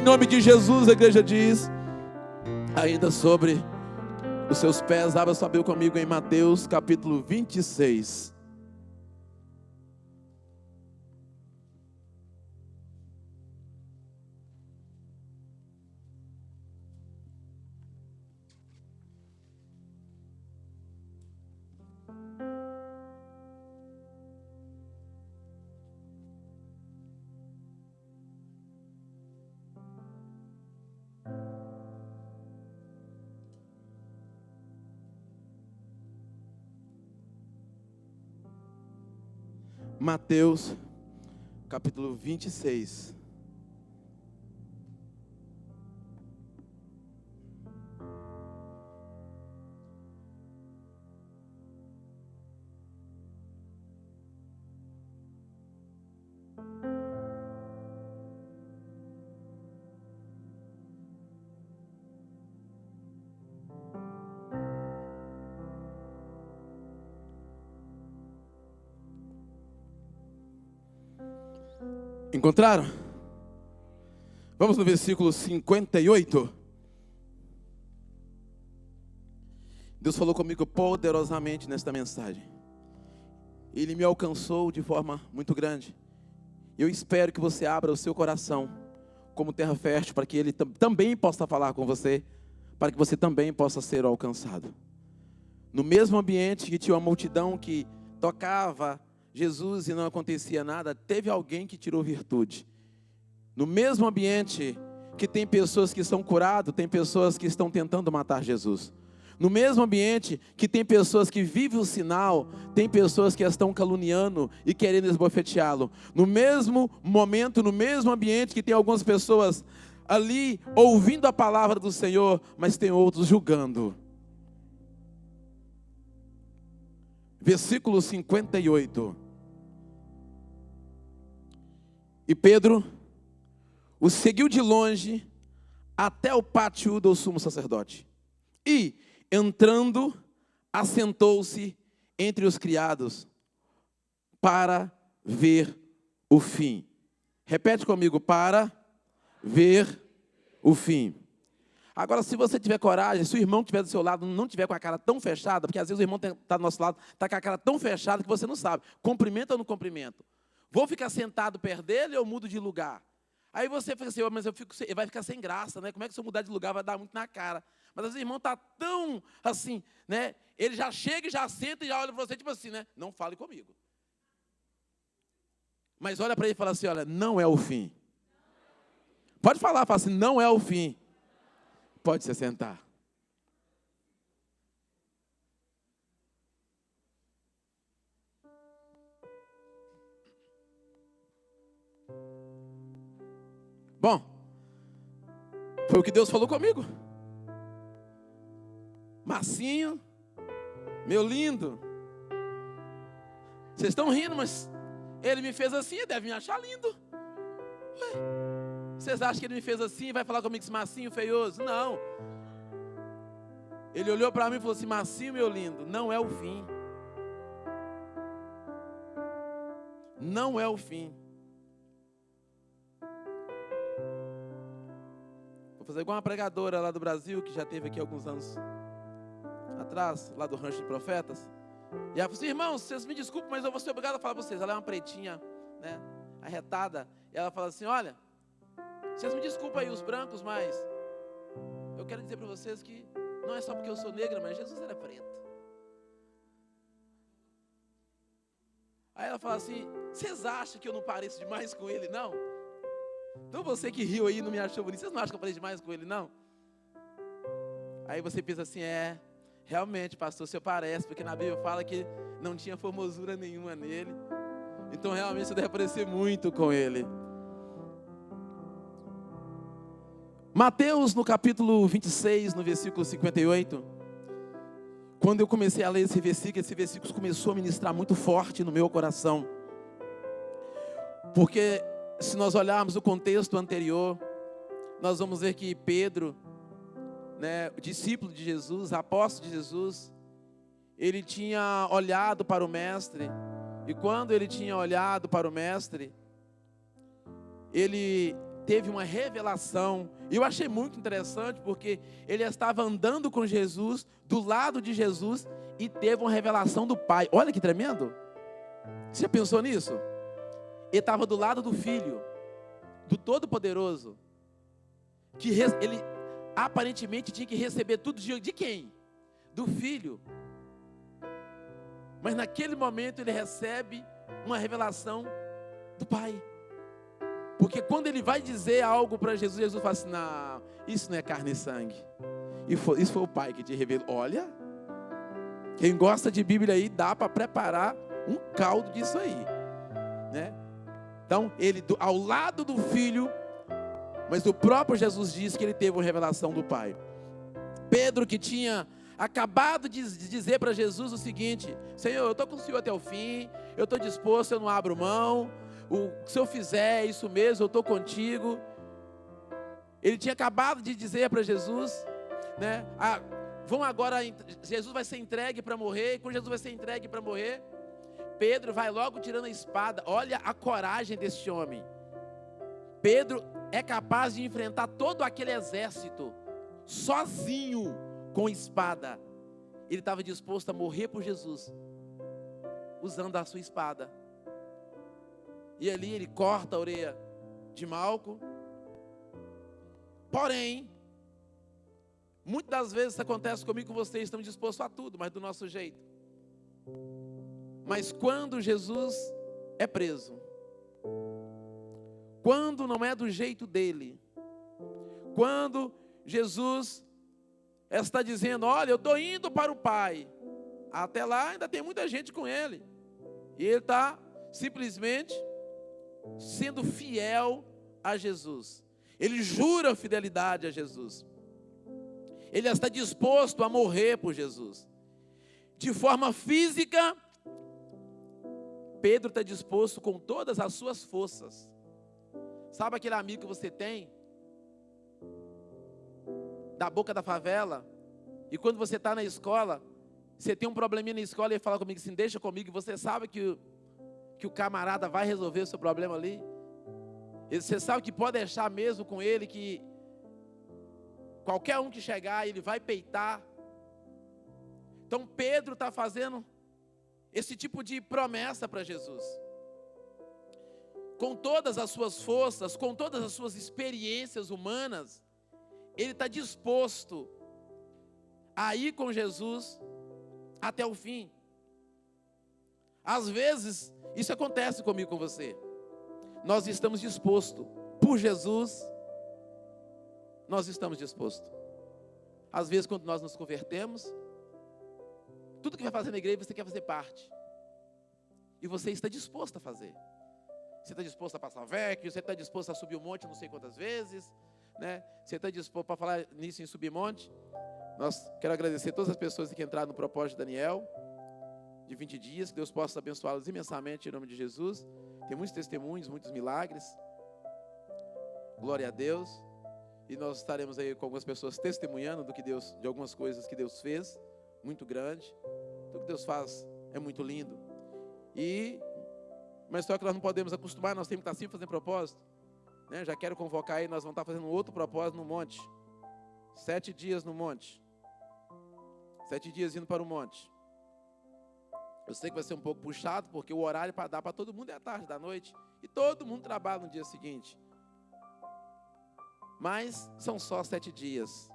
Em nome de Jesus, a igreja diz, ainda sobre os seus pés, abra sua Bíblia comigo em Mateus capítulo 26. Mateus, capítulo 26. Encontraram? Vamos no versículo 58. Deus falou comigo poderosamente nesta mensagem. Ele me alcançou de forma muito grande. Eu espero que você abra o seu coração como terra fértil para que Ele também possa falar com você, para que você também possa ser alcançado. No mesmo ambiente que tinha uma multidão que tocava Jesus e não acontecia nada, teve alguém que tirou virtude. No mesmo ambiente que tem pessoas que são curadas, tem pessoas que estão tentando matar Jesus. No mesmo ambiente que tem pessoas que vivem o sinal, tem pessoas que estão caluniando e querendo esbofeteá-lo. No mesmo momento, no mesmo ambiente que tem algumas pessoas ali ouvindo a palavra do Senhor, mas tem outros julgando. Versículo 58. E Pedro o seguiu de longe até o pátio do sumo sacerdote. E, entrando, assentou-se entre os criados para ver o fim. Repete comigo, para ver o fim. Agora, se você tiver coragem, se o irmão que estiver do seu lado não tiver com a cara tão fechada, porque às vezes o irmão está do nosso lado, está com a cara tão fechada que você não sabe, cumprimenta ou não cumprimento? Vou ficar sentado perto dele ou mudo de lugar? Aí você fica assim, mas vai ficar sem graça, né? Como é que se eu mudar de lugar vai dar muito na cara? Mas às vezes o irmão está tão assim, né? Ele já chega e já senta e já olha para você, tipo assim, né? Não fale comigo. Mas olha para ele e fala assim, olha, não é o fim. Pode falar, fala assim, não é o fim. Pode se sentar. Bom, foi o que Deus falou comigo. Marcinho, meu lindo. Vocês estão rindo, mas ele me fez assim, deve me achar lindo. Ué, vocês acham que ele me fez assim e vai falar comigo esse Marcinho feioso? Não. Ele olhou para mim e falou assim, Marcinho, meu lindo, não é o fim. Não é o fim. Vou fazer igual uma pregadora lá do Brasil, que já teve aqui alguns anos atrás, lá do Rancho de Profetas. E ela falou assim, irmãos, vocês me desculpem, mas eu vou ser obrigado a falar para vocês. Ela é uma pretinha, né, arretada. E ela fala assim, olha, vocês me desculpem aí os brancos, mas eu quero dizer para vocês que não é só porque eu sou negra, mas Jesus era preto. Aí ela fala assim, vocês acham que eu não pareço demais com ele, não? Então você que riu aí e não me achou bonito, vocês não acham que eu pareço demais com ele, não? Aí você pensa assim, realmente, pastor, o senhor parece, porque na Bíblia fala que não tinha formosura nenhuma nele. Então realmente você deve parecer muito com ele. Mateus, no capítulo 26, no versículo 58, quando eu comecei a ler esse versículo começou a ministrar muito forte no meu coração. Porque se nós olharmos o contexto anterior, nós vamos ver que Pedro, né, o discípulo de Jesus, apóstolo de Jesus, ele tinha olhado para o mestre, e quando ele tinha olhado para o mestre, ele teve uma revelação. E eu achei muito interessante, porque ele estava andando com Jesus, do lado de Jesus, e teve uma revelação do Pai. Olha que tremendo. Você já pensou nisso? Ele estava do lado do Filho, do Todo-Poderoso, que ele aparentemente tinha que receber tudo de quem? Do Filho. Mas naquele momento ele recebe uma revelação do Pai. Porque quando ele vai dizer algo para Jesus, Jesus fala assim: não, isso não é carne e sangue. Isso foi o Pai que te revelou. Olha, quem gosta de Bíblia aí, dá para preparar um caldo disso aí, né? Então, ele ao lado do Filho, mas o próprio Jesus diz que ele teve uma revelação do Pai. Pedro, que tinha acabado de dizer para Jesus o seguinte: Senhor, eu estou com o Senhor até o fim, eu estou disposto, eu não abro mão, se eu fizer isso mesmo, eu estou contigo. Ele tinha acabado de dizer para Jesus, né? Vão agora, Jesus vai ser entregue para morrer, e quando Jesus vai ser entregue para morrer, Pedro vai logo tirando a espada. Olha a coragem deste homem. Pedro é capaz de enfrentar todo aquele exército, sozinho, com espada. Ele estava disposto a morrer por Jesus, usando a sua espada. E ali ele corta a orelha de Malco. Porém, muitas das vezes isso acontece comigo, com vocês, estamos dispostos a tudo, mas do nosso jeito. Mas quando Jesus é preso, quando não é do jeito dele, quando Jesus está dizendo: olha, eu estou indo para o Pai, até lá ainda tem muita gente com ele, e ele está simplesmente sendo fiel a Jesus. Ele jura fidelidade a Jesus. Ele está disposto a morrer por Jesus. De forma física, Pedro está disposto com todas as suas forças. Sabe aquele amigo que você tem, da boca da favela, e quando você está na escola, você tem um probleminha na escola e ele fala comigo assim: deixa comigo, e você sabe que o camarada vai resolver o seu problema ali? E você sabe que pode deixar mesmo com ele, que qualquer um que chegar, ele vai peitar. Então Pedro está fazendo esse tipo de promessa para Jesus. Com todas as suas forças, com todas as suas experiências humanas, ele está disposto a ir com Jesus até o fim. Às vezes, isso acontece comigo, com você. Nós estamos dispostos por Jesus, nós estamos dispostos. Às vezes, quando nós nos convertemos, tudo que vai fazer na igreja, você quer fazer parte. E você está disposto a fazer. Você está disposto a passar vecchio, você está disposto a subir o monte não sei quantas vezes, né? Você está disposto, para falar nisso em subir monte, quero agradecer todas as pessoas que entraram no propósito de Daniel, de 20 dias, que Deus possa abençoá-los imensamente em nome de Jesus. Tem muitos testemunhos, muitos milagres. Glória a Deus. E nós estaremos aí com algumas pessoas testemunhando de algumas coisas que Deus fez, muito grande. Tudo que Deus faz é muito lindo. Mas só que nós não podemos acostumar, nós temos que estar sempre fazendo propósito, né? Já quero convocar aí, nós vamos estar fazendo outro propósito no monte. 7 dias no monte. 7 dias indo para o monte. Eu sei que vai ser um pouco puxado, porque o horário para dar para todo mundo é à tarde, da noite. E todo mundo trabalha no dia seguinte. Mas são só 7 dias.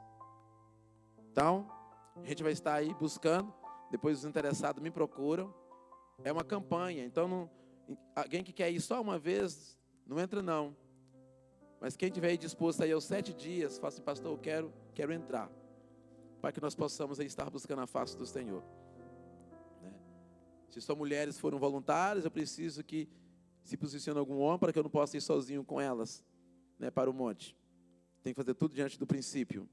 Então, a gente vai estar aí buscando. Depois os interessados me procuram. É uma campanha. Então, alguém que quer ir só uma vez, não entra não. Mas quem tiver aí disposto aí aos 7 dias, fala assim: pastor, eu quero entrar. Para que nós possamos aí estar buscando a face do Senhor. Se só mulheres foram voluntárias, eu preciso que se posicione algum homem para que eu não possa ir sozinho com elas, né, para o monte. Tem que fazer tudo diante do princípio.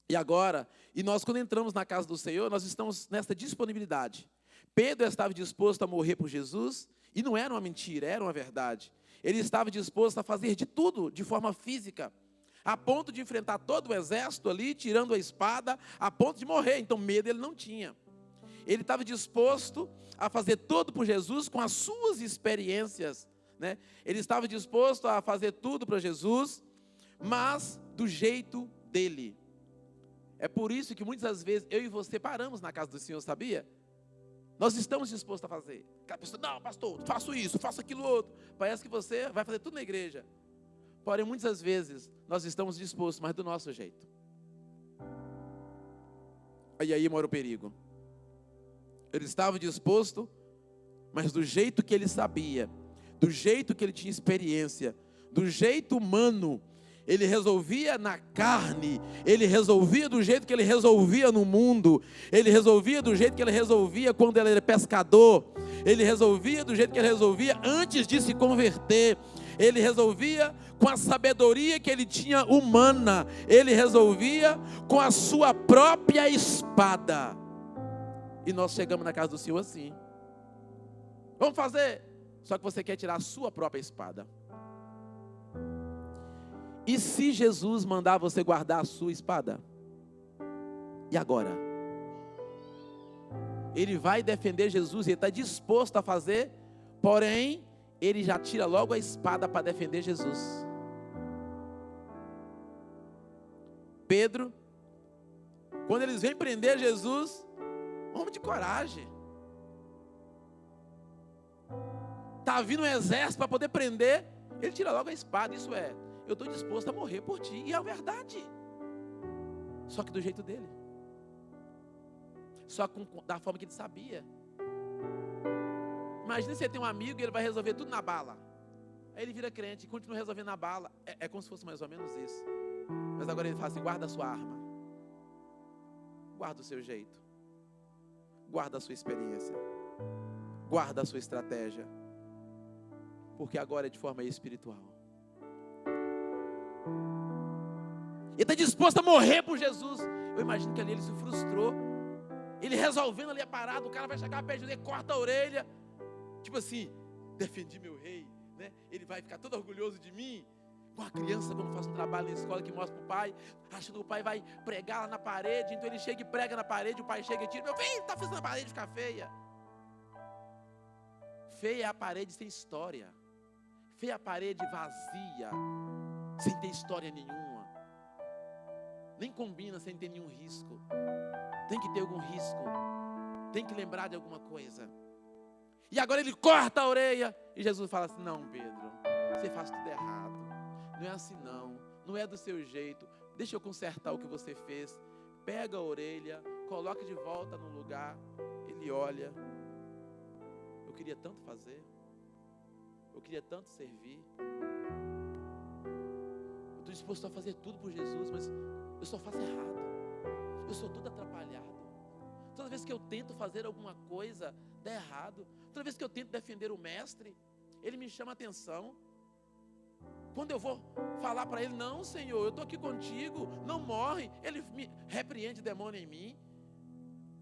E nós quando entramos na casa do Senhor, nós estamos nessa disponibilidade. Pedro estava disposto a morrer por Jesus, e não era uma mentira, era uma verdade. Ele estava disposto a fazer de tudo, de forma física, a ponto de enfrentar todo o exército ali, tirando a espada, a ponto de morrer. Então medo ele não tinha. Ele estava disposto a fazer tudo por Jesus com as suas experiências né? Ele estava disposto a fazer tudo para Jesus, mas do jeito dele. É por isso que muitas vezes eu e você paramos na casa do Senhor, sabia? Nós estamos dispostos a fazer. Aquela pessoa, não, pastor, faço isso, faço aquilo outro. Parece que você vai fazer tudo na igreja. Porém, muitas vezes, nós estamos dispostos, mas do nosso jeito. E aí mora o perigo. Ele estava disposto, mas do jeito que ele sabia, do jeito que ele tinha experiência, do jeito humano. Ele resolvia na carne, ele resolvia do jeito que ele resolvia no mundo, ele resolvia do jeito que ele resolvia quando ele era pescador, ele resolvia do jeito que ele resolvia antes de se converter, ele resolvia com a sabedoria que ele tinha humana, ele resolvia com a sua própria espada. E nós chegamos na casa do Senhor assim, vamos fazer, só que você quer tirar a sua própria espada. E se Jesus mandar você guardar a sua espada? E agora? Ele vai defender Jesus, ele está disposto a fazer, porém, ele já tira logo a espada para defender Jesus. Pedro, quando eles vêm prender Jesus, homem de coragem. Está vindo um exército para poder prender, ele tira logo a espada, isso é, eu estou disposto a morrer por ti. E é a verdade. Só que do jeito dele. Só da forma que ele sabia. Imagina você tem um amigo e ele vai resolver tudo na bala. Aí ele vira crente e continua resolvendo na bala. É como se fosse mais ou menos isso. Mas agora ele fala assim, guarda a sua arma. Guarda o seu jeito. Guarda a sua experiência. Guarda a sua estratégia. Porque agora é de forma espiritual. Ele está disposto a morrer por Jesus. Eu imagino que ali ele se frustrou. Ele resolvendo ali a parada, o cara vai chegar perto dele, corta a orelha. Tipo assim, defendi meu rei, né? Ele vai ficar todo orgulhoso de mim. Igual a criança quando faz um trabalho na escola que mostra para o pai, achando que o pai vai pregar lá na parede. Então ele chega e prega na parede, o pai chega e tira. Meu filho, está fazendo a parede ficar feia. Feia é a parede sem história. Feia é a parede vazia, sem ter história nenhuma. Nem combina sem ter nenhum risco. Tem que ter algum risco. Tem que lembrar de alguma coisa. E agora ele corta a orelha. E Jesus fala assim, não, Pedro, você faz tudo errado. Não é assim não. Não é do seu jeito. Deixa eu consertar o que você fez. Pega a orelha, coloca de volta no lugar. Ele olha. Eu queria tanto fazer. Eu queria tanto servir. Eu estou disposto a fazer tudo por Jesus, mas eu só faço errado. Eu sou todo atrapalhado. Toda vez que eu tento fazer alguma coisa, dá errado. Toda vez que eu tento defender o mestre, ele me chama a atenção. Quando eu vou falar para ele, não, Senhor, eu estou aqui contigo, não morre. Ele me repreende demônio em mim.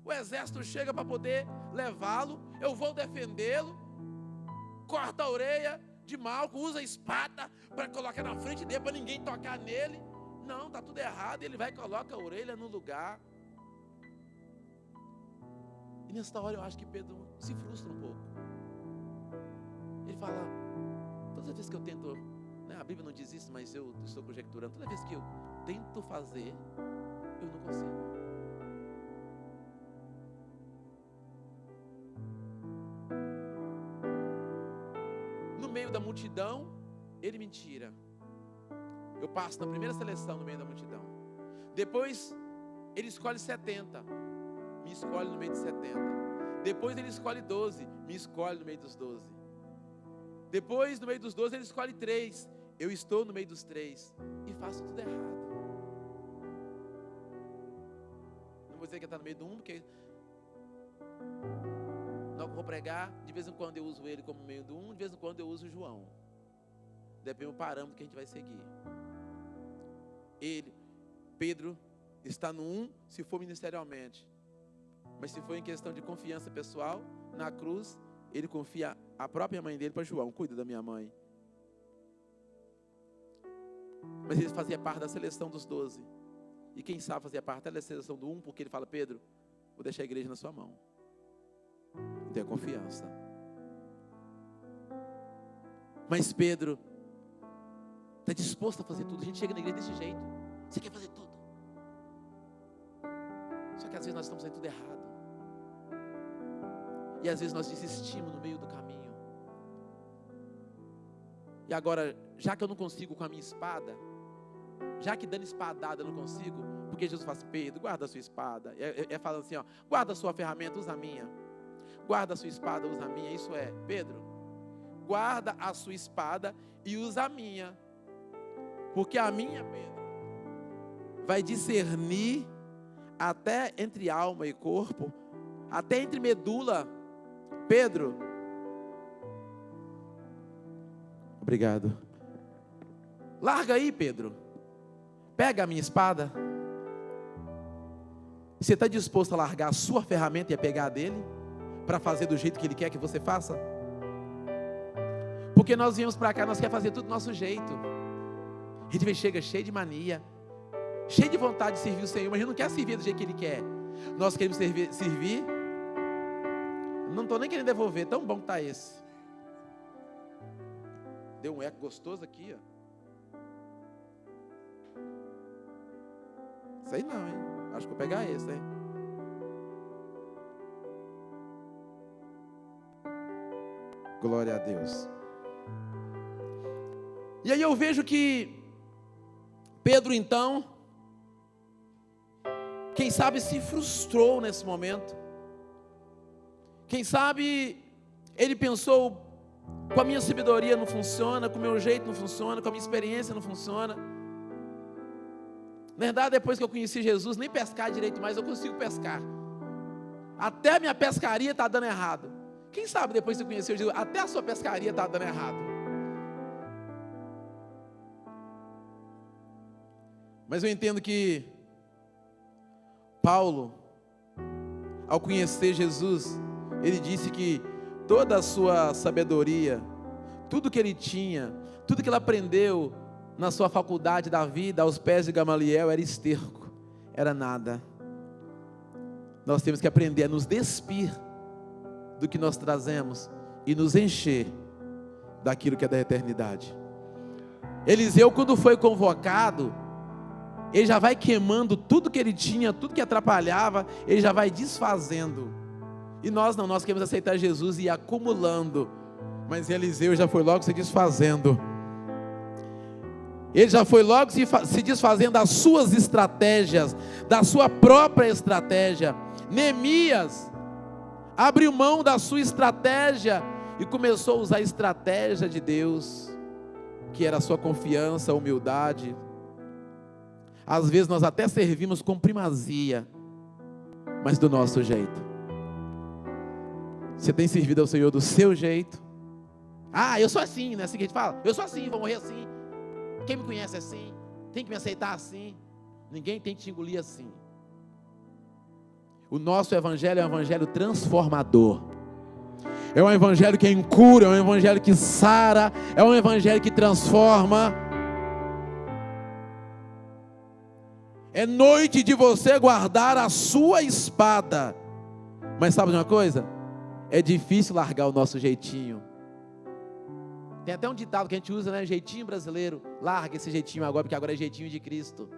O exército chega para poder levá-lo, eu vou defendê-lo. Corta a orelha de Malco, usa a espada para colocar na frente dele, para ninguém tocar nele. Não, está tudo errado. Ele vai e coloca a orelha no lugar. E nessa hora eu acho que Pedro se frustra um pouco. Ele fala, todas as vezes que eu tento, né, a Bíblia não diz isso, mas eu estou conjecturando, toda vez que eu tento fazer, eu não consigo. No meio da multidão, ele me tira. Eu passo na primeira seleção no meio da multidão. Depois, ele escolhe 70. Me escolhe no meio de 70. Depois, ele escolhe 12. Me escolhe no meio dos 12. Depois, no meio dos 12, ele escolhe 3. Eu estou no meio dos 3. E faço tudo errado. Não vou dizer que está no meio do 1, porque na hora que eu vou pregar, de vez em quando eu uso ele como meio do 1, de vez em quando eu uso o João. Depende do parâmetro que a gente vai seguir. Pedro, está no 1 se for ministerialmente. Mas se for em questão de confiança pessoal, na cruz, ele confia a própria mãe dele para João. Cuida da minha mãe. Mas ele fazia parte da seleção dos 12. E quem sabe fazia parte da seleção do 1, porque ele fala, Pedro, vou deixar a igreja na sua mão. Tenha confiança. Mas Pedro está disposto a fazer tudo. A gente chega na igreja desse jeito. Você quer fazer tudo. Só que às vezes nós estamos fazendo tudo errado. E às vezes nós desistimos no meio do caminho. E agora, já que eu não consigo com a minha espada, já que dando espadada eu não consigo, porque Jesus fala assim, Pedro, guarda a sua espada. Falando assim, ó, guarda a sua ferramenta, usa a minha. Guarda a sua espada, usa a minha. Isso é, Pedro, guarda a sua espada e usa a minha. Porque a minha, Pedro, vai discernir até entre alma e corpo, até entre medula. Pedro, obrigado. Larga aí, Pedro. Pega a minha espada. Você está disposto a largar a sua ferramenta e a pegar a dele? Para fazer do jeito que ele quer que você faça? Porque nós viemos para cá, nós queremos fazer tudo do nosso jeito. A gente chega cheio de mania, cheio de vontade de servir o Senhor, mas a gente não quer servir do jeito que Ele quer. Nós queremos servir. Não estou nem querendo devolver, tão bom que está esse. Deu um eco gostoso aqui, ó. Sei não, hein? Acho que vou pegar esse, hein? Glória a Deus. E aí eu vejo que Pedro então, quem sabe se frustrou nesse momento. Quem sabe ele pensou, com a minha sabedoria não funciona, com o meu jeito não funciona, com a minha experiência não funciona. Na verdade, depois que eu conheci Jesus, nem pescar direito mais eu consigo pescar. Até a minha pescaria está dando errado. Quem sabe depois que você conheceu Jesus, até a sua pescaria está dando errado. Mas eu entendo que Paulo, ao conhecer Jesus, ele disse que toda a sua sabedoria, tudo que ele tinha, tudo que ele aprendeu na sua faculdade da vida, aos pés de Gamaliel, era esterco, era nada. Nós temos que aprender a nos despir do que nós trazemos e nos encher daquilo que é da eternidade. Eliseu, quando foi convocado, ele já vai queimando tudo que ele tinha, tudo que atrapalhava, ele já vai desfazendo. E nós não, nós queremos aceitar Jesus e ir acumulando, mas Eliseu já foi logo se desfazendo. Ele já foi logo se desfazendo das suas estratégias, da sua própria estratégia. Neemias abriu mão da sua estratégia e começou a usar a estratégia de Deus, que era a sua confiança, a humildade. Às vezes nós até servimos com primazia, mas do nosso jeito. Você tem servido ao Senhor do seu jeito? Ah, eu sou assim, né? Assim que a gente fala, eu sou assim, vou morrer assim. Quem me conhece é assim, tem que me aceitar assim. Ninguém tem que te engolir assim. O nosso evangelho é um evangelho transformador. É um evangelho que cura, é um evangelho que sara, é um evangelho que transforma. É noite de você guardar a sua espada. Mas sabe de uma coisa? É difícil largar o nosso jeitinho. Tem até um ditado que a gente usa, né? Jeitinho brasileiro. Larga esse jeitinho agora, porque agora é jeitinho de Cristo.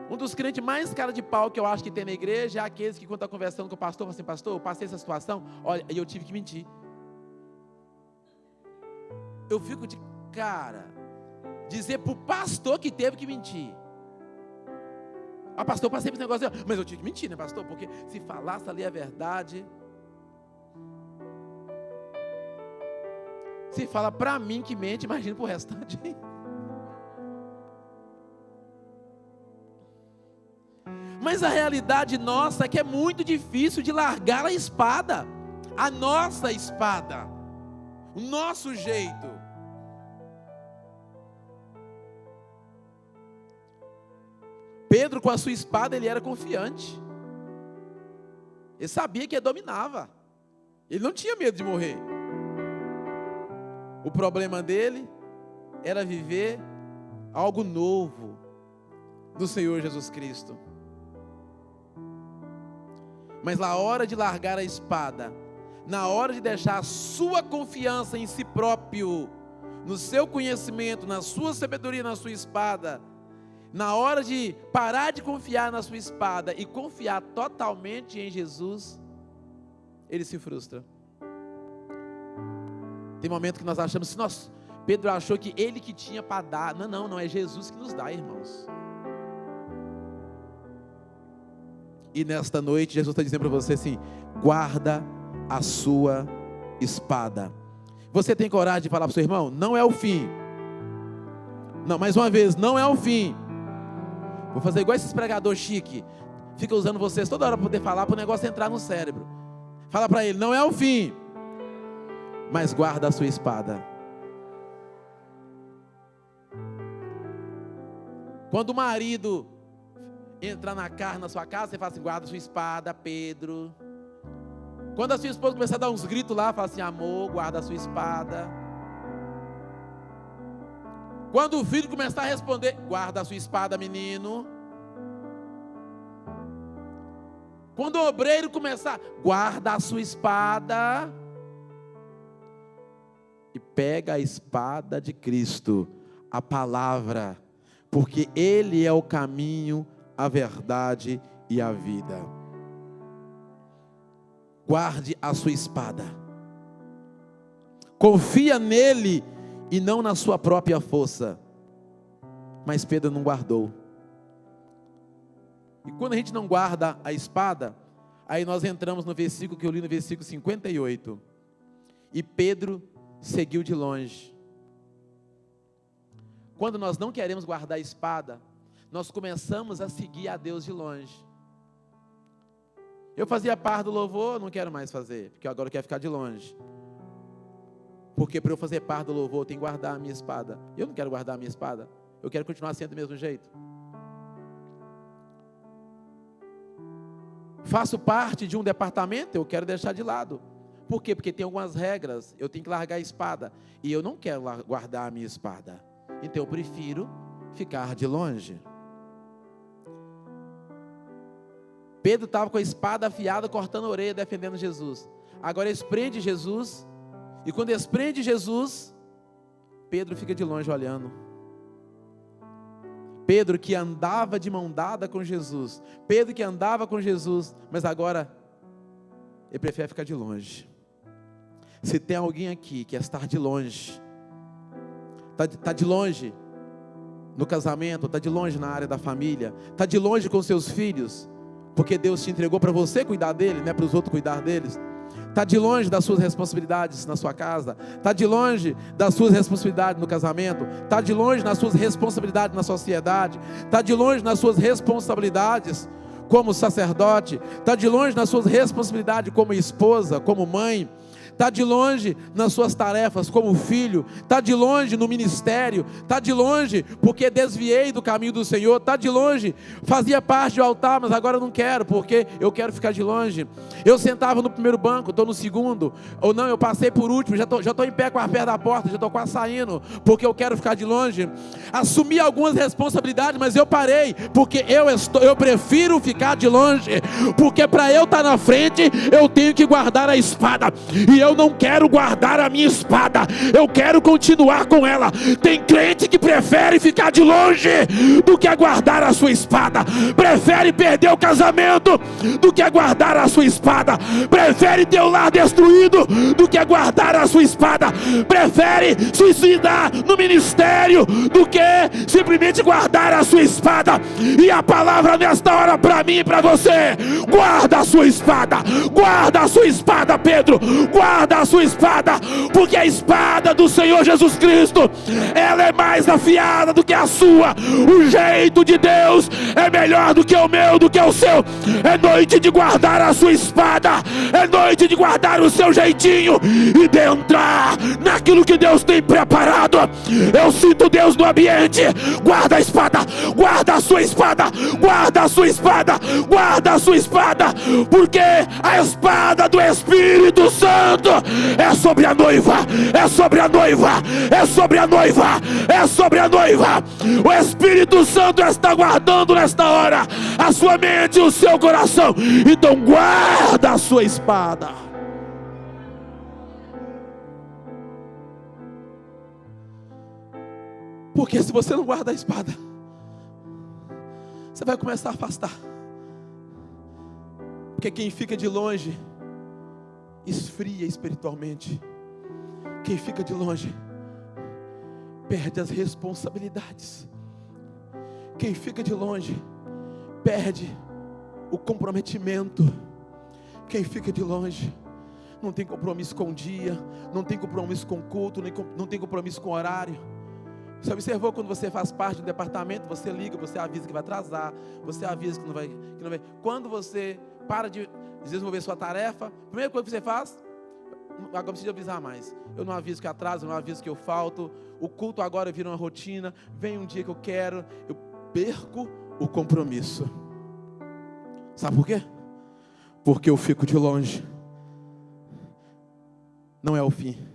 Um dos crentes mais cara de pau que eu acho que tem na igreja é aqueles que, quando está conversando com o pastor, falam assim: pastor, eu passei essa situação, olha, e eu tive que mentir. Eu fico de cara, dizer para o pastor que teve que mentir. Ah, pastor, eu passei por esse negócio, mas eu tive que mentir, né, pastor? Porque se falasse ali a verdade, se fala para mim que mente, imagina para o restante. Mas a realidade nossa é que é muito difícil de largar a espada, a nossa espada, o nosso jeito. Pedro, com a sua espada, ele era confiante. Ele sabia que ele dominava. Ele não tinha medo de morrer. O problema dele era viver algo novo do Senhor Jesus Cristo. Mas na hora de largar a espada, na hora de deixar a sua confiança em si próprio, no seu conhecimento, na sua sabedoria, na sua espada, na hora de parar de confiar na sua espada e confiar totalmente em Jesus, ele se frustra. Tem momento que nós achamos, Pedro achou que ele que tinha para dar. Não, é Jesus que nos dá, irmãos. E nesta noite, Jesus está dizendo para você assim: guarda a sua espada. Você tem coragem de falar para o seu irmão? Não é o fim. Não, mais uma vez, não é o fim. Vou fazer igual esses pregadores chique. Fica usando vocês toda hora para poder falar, para o negócio entrar no cérebro. Fala para ele, não é o fim, mas guarda a sua espada. Quando o marido entrar na carne na sua casa, você fala assim, guarda a sua espada, Pedro. Quando a sua esposa começar a dar uns gritos lá, fala assim, amor, guarda a sua espada. Quando o filho começar a responder, guarda a sua espada, menino. Quando o obreiro começar, guarda a sua espada. E pega a espada de Cristo, a palavra, porque Ele é o caminho, a verdade e a vida. Guarde a sua espada. Confia nele e não na sua própria força. Mas Pedro não guardou. E quando a gente não guarda a espada, aí nós entramos no versículo que eu li, no versículo 58. E Pedro seguiu de longe. Quando nós não queremos guardar a espada, nós começamos a seguir a Deus de longe. Eu fazia parte do louvor, não quero mais fazer, porque agora eu quero ficar de longe. Porque para eu fazer parte do louvor, eu tenho que guardar a minha espada. Eu não quero guardar a minha espada, eu quero continuar sendo do mesmo jeito. Faço parte de um departamento, eu quero deixar de lado. Por quê? Porque tem algumas regras, eu tenho que largar a espada. E eu não quero guardar a minha espada. Então eu prefiro ficar de longe. Pedro estava com a espada afiada, cortando a orelha, defendendo Jesus. Agora eles prendem Jesus. E quando eles prendem Jesus, Pedro fica de longe olhando. Pedro que andava de mão dada com Jesus. Pedro que andava com Jesus. Mas agora, ele prefere ficar de longe. Se tem alguém aqui que quer estar de longe, está de longe no casamento, está de longe na área da família, está de longe com seus filhos, porque Deus te entregou para você cuidar dele, não é para os outros cuidar deles. Está de longe das suas responsabilidades na sua casa, está de longe das suas responsabilidades no casamento, está de longe nas suas responsabilidades na sociedade, está de longe nas suas responsabilidades como sacerdote, está de longe nas suas responsabilidades como esposa, como mãe, está de longe nas suas tarefas como filho, está de longe no ministério, está de longe porque desviei do caminho do Senhor, está de longe, fazia parte do altar, mas agora não quero, porque eu quero ficar de longe. Eu sentava no primeiro banco, estou no segundo, ou não, eu passei por último, já estou em pé com a perna da porta, já estou quase saindo, porque eu quero ficar de longe. Assumi algumas responsabilidades, mas eu parei, porque eu prefiro ficar de longe, porque para eu estar na frente, eu tenho que guardar a espada, e eu não quero guardar a minha espada, eu quero continuar com ela. Tem crente que prefere ficar de longe do que aguardar a sua espada, prefere perder o casamento do que aguardar a sua espada, prefere ter o lar destruído do que aguardar a sua espada, prefere suicidar no ministério do que simplesmente guardar a sua espada. E a palavra nesta hora para mim e para você: guarda a sua espada, guarda a sua espada, Pedro, guarda a sua espada, porque a espada do Senhor Jesus Cristo, ela é mais afiada do que a sua. O jeito de Deus é melhor do que o meu, do que o seu. É noite de guardar a sua espada, é noite de guardar o seu jeitinho e de entrar naquilo que Deus tem preparado. Eu sinto Deus no ambiente. Guarda a espada, guarda a sua espada, guarda a sua espada, guarda a sua espada, porque a espada do Espírito Santo é sobre a noiva, é sobre a noiva, é sobre a noiva, é sobre a noiva. O Espírito Santo está guardando nesta hora a sua mente e o seu coração. Então guarda a sua espada. Porque se você não guarda a espada, você vai começar a afastar. Porque quem fica de longe esfria espiritualmente. Quem fica de longe perde as responsabilidades. Quem fica de longe perde o comprometimento. Quem fica de longe não tem compromisso com o dia, não tem compromisso com o culto, não tem compromisso com o horário. Você observou quando você faz parte do departamento, você liga, você avisa que vai atrasar, você avisa que não vai. Quando você para de desenvolver sua tarefa, a primeira coisa que você faz, agora preciso avisar mais. Eu não aviso que atraso, eu não aviso que eu falto. O culto agora vira uma rotina. Vem um dia que eu quero, eu perco o compromisso. Sabe por quê? Porque eu fico de longe. Não é o fim.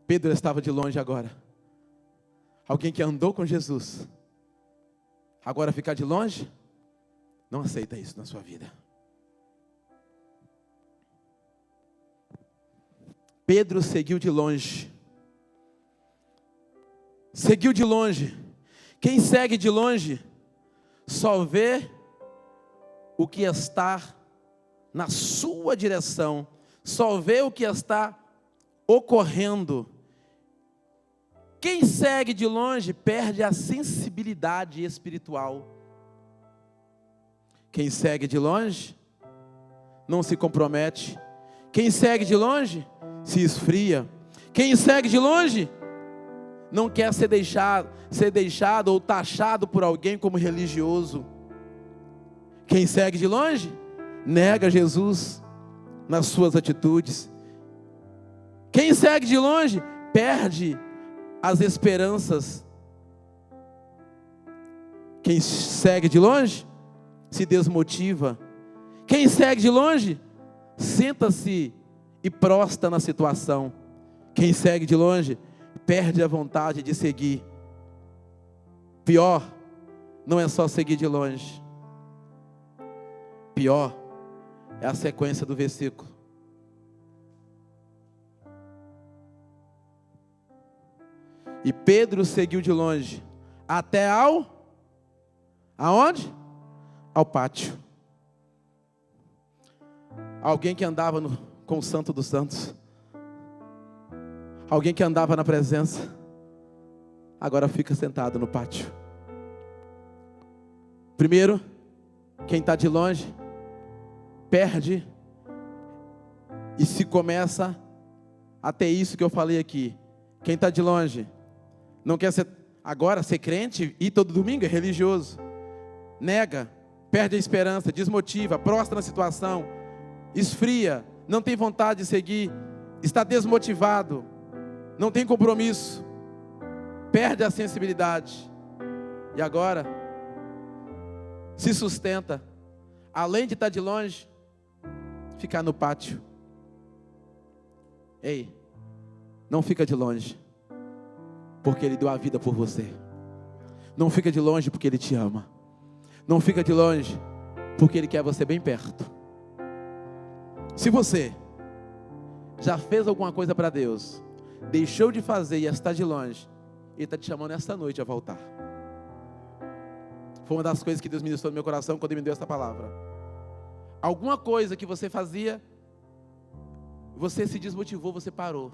Pedro estava de longe agora. Alguém que andou com Jesus, agora ficar de longe, não aceita isso na sua vida. Pedro seguiu de longe. Seguiu de longe. Quem segue de longe só vê o que está na sua direção, só vê o que está ocorrendo. Quem segue de longe perde a sensibilidade espiritual. Quem segue de longe não se compromete. Quem segue de longe se esfria. Quem segue de longe não quer ser deixado ou taxado por alguém como religioso. Quem segue de longe nega Jesus nas suas atitudes. Quem segue de longe perde as esperanças. Quem segue de longe se desmotiva. Quem segue de longe senta-se e prostra na situação. Quem segue de longe perde a vontade de seguir. Pior, não é só seguir de longe. Pior é a sequência do versículo. E Pedro seguiu de longe até aonde? Ao pátio. Alguém que andava com o Santo dos Santos. Alguém que andava na presença, agora fica sentado no pátio. Primeiro, quem está de longe, perde, e se começa a ter isso que eu falei aqui. Quem está de longe, não quer ser crente, e todo domingo é religioso. Nega, perde a esperança, desmotiva, prostra na situação, esfria, não tem vontade de seguir, está desmotivado, não tem compromisso, perde a sensibilidade. E agora, se sustenta, além de estar de longe, ficar no pátio. Ei, não fica de longe, porque Ele deu a vida por você. Não fica de longe porque Ele te ama. Não fica de longe porque Ele quer você bem perto. Se você já fez alguma coisa para Deus, deixou de fazer e está de longe, Ele está te chamando esta noite a voltar. Foi uma das coisas que Deus ministrou no meu coração quando Ele me deu essa palavra. Alguma coisa que você fazia, você se desmotivou, você parou.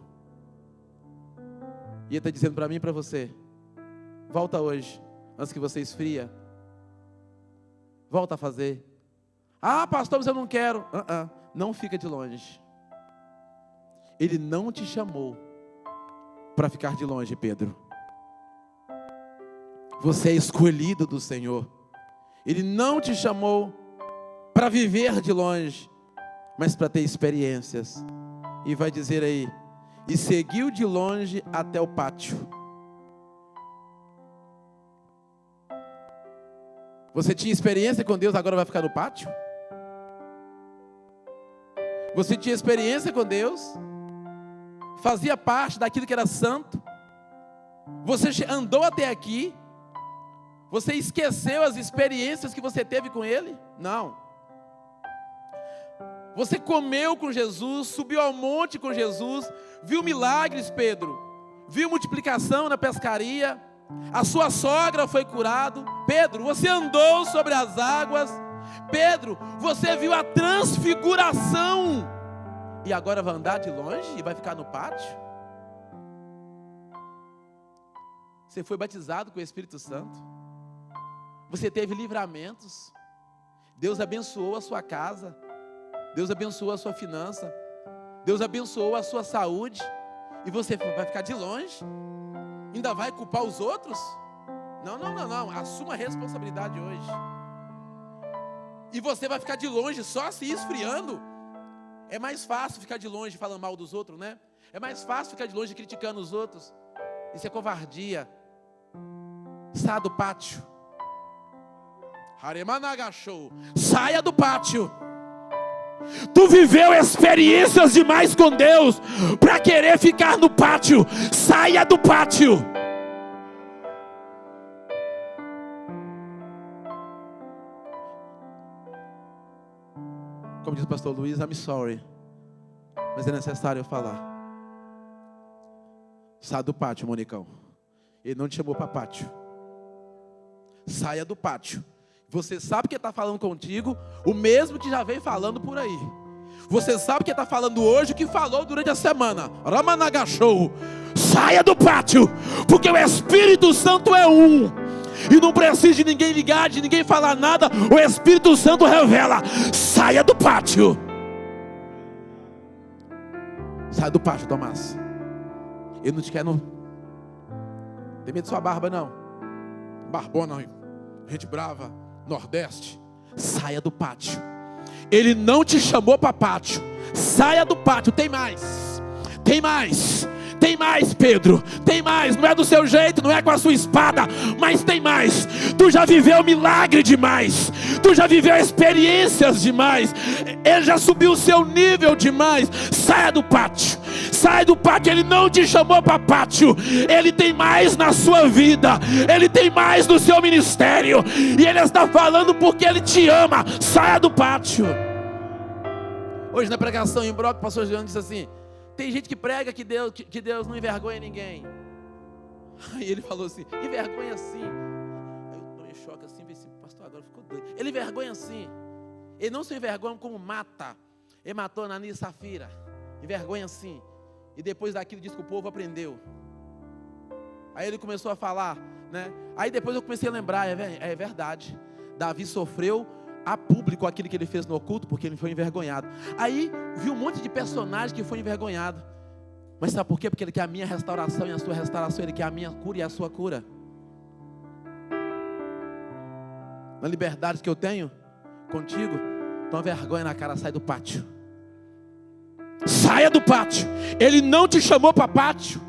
E Ele está dizendo para mim e para você: volta hoje, antes que você esfria. Volta a fazer. Ah, pastor, mas eu não quero. Não fica de longe. Ele não te chamou para ficar de longe, Pedro. Você é escolhido do Senhor. Ele não te chamou para viver de longe, mas para ter experiências. E vai dizer aí: e seguiu de longe até o pátio. Você tinha experiência com Deus, agora vai ficar no pátio? Você tinha experiência com Deus, fazia parte daquilo que era santo, você andou até aqui, você esqueceu as experiências que você teve com Ele? Não. Você comeu com Jesus, subiu ao monte com Jesus, viu milagres, Pedro, viu multiplicação na pescaria, a sua sogra foi curado. Pedro, você andou sobre as águas. Pedro, você viu a transfiguração. E agora vai andar de longe e vai ficar no pátio? Você foi batizado com o Espírito Santo. Você teve livramentos. Deus abençoou a sua casa. Deus abençoou a sua finança. Deus abençoou a sua saúde. E você vai ficar de longe? Ainda vai culpar os outros? Não. Assuma a responsabilidade hoje. E você vai ficar de longe só se esfriando? É mais fácil ficar de longe falando mal dos outros, né? É mais fácil ficar de longe criticando os outros. Isso é covardia. Saia do pátio. Saia do pátio. Tu viveu experiências demais com Deus para querer ficar no pátio. Saia do pátio. Como diz o pastor Luiz, I'm sorry, mas é necessário eu falar. Saia do pátio, Monicão. Ele não te chamou para pátio. Saia do pátio. Você sabe que ele está falando contigo, o mesmo que já veio falando por aí. Você sabe que ele está falando hoje o que falou durante a semana. Ramanagashou. Saia do pátio, porque o Espírito Santo é um. E não precisa de ninguém ligar, de ninguém falar nada. O Espírito Santo revela. Saia do pátio. Saia do pátio, Tomás. Ele não te quer, não. Tem medo de sua barba, não. Barbona, gente brava, Nordeste. Saia do pátio. Ele não te chamou para pátio. Saia do pátio. Tem mais. Tem mais. Tem mais, Pedro, tem mais. Não é do seu jeito, não é com a sua espada, mas tem mais. Tu já viveu milagre demais. Tu já viveu experiências demais. Ele já subiu o seu nível demais. Saia do pátio. Sai do pátio. Ele não te chamou para pátio. Ele tem mais na sua vida. Ele tem mais no seu ministério. E Ele está falando porque Ele te ama. Saia do pátio. Hoje na pregação em Broco, o pastor Jean disse assim: tem gente que prega que Deus não envergonha ninguém. Aí ele falou assim: envergonha sim. Aí eu estou em choque assim, pensei, pastor, agora ficou doido. Ele envergonha sim. Ele não se envergonha como mata. Ele matou Ananias e Safira. Envergonha sim. E depois daquilo diz que o povo aprendeu. Aí ele começou a falar, né? Aí depois eu comecei a lembrar, é verdade. Davi sofreu a público aquilo que ele fez no oculto, porque ele foi envergonhado. Aí viu um monte de personagem que foi envergonhado. Mas sabe por quê? Porque ele quer a minha restauração e a sua restauração. Ele quer a minha cura e a sua cura. Na liberdade que eu tenho contigo, toma vergonha na cara, sai do pátio. Saia do pátio. Ele não te chamou para pátio.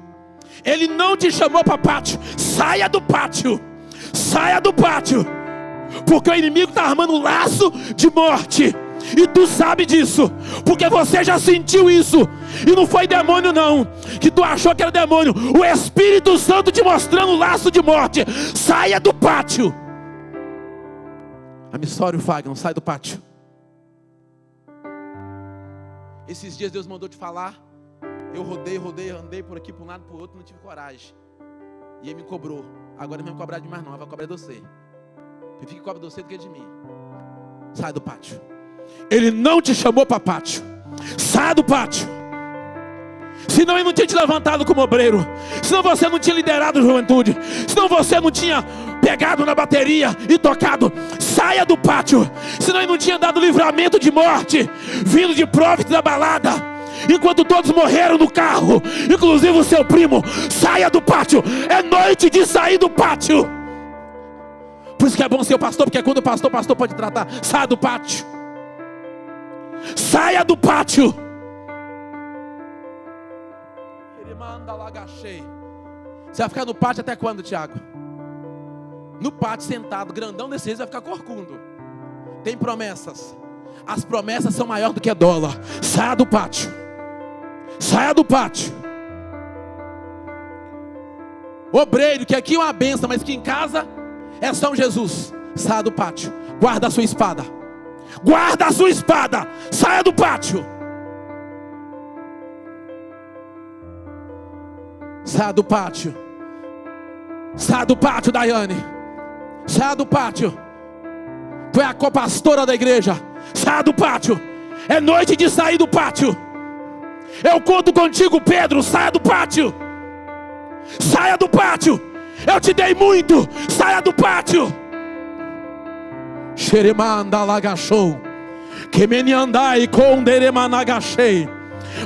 Ele não te chamou para pátio. Saia do pátio. Saia do pátio. Porque o inimigo está armando um laço de morte. E tu sabe disso. Porque você já sentiu isso. E não foi demônio não. Que tu achou que era demônio. O Espírito Santo te mostrando um laço de morte. Saia do pátio. Amissório Fagner, sai do pátio. Esses dias Deus mandou te falar. Eu rodei, andei por aqui, por um lado, por outro, não tive coragem. E Ele me cobrou. Agora não vai me cobrar demais não, vai cobrar de você. Prefiro que cobre de você do que de mim. Sai do pátio. Ele não te chamou para pátio. Sai do pátio. Senão Ele não tinha te levantado como obreiro. Senão você não tinha liderado a juventude. Senão você não tinha pegado na bateria e tocado. Saia do pátio. Senão Ele não tinha dado livramento de morte, vindo de profeta da balada, enquanto todos morreram no carro, inclusive o seu primo. Saia do pátio. É noite de sair do pátio. Por isso que é bom ser o pastor, porque quando o pastor pode tratar. Saia do pátio. Saia do pátio. Ele manda lá, agachei. Você vai ficar no pátio até quando, Tiago? No pátio, sentado, grandão desse jeito, vai ficar corcundo. Tem promessas. As promessas são maiores do que dólar. Saia do pátio. Saia do pátio. Obreiro, que aqui é uma benção, mas que em casa é São Jesus. Saia do pátio. Guarda a sua espada. Guarda a sua espada. Saia do pátio. Saia do pátio. Saia do pátio, Daiane. Saia do pátio. Tu é a copastora da igreja. Saia do pátio. É noite de sair do pátio. Eu conto contigo, Pedro. Saia do pátio. Saia do pátio. Eu te dei muito. Saia do pátio. Xeremanda lagachou. Kemeniandai konderemanagachei.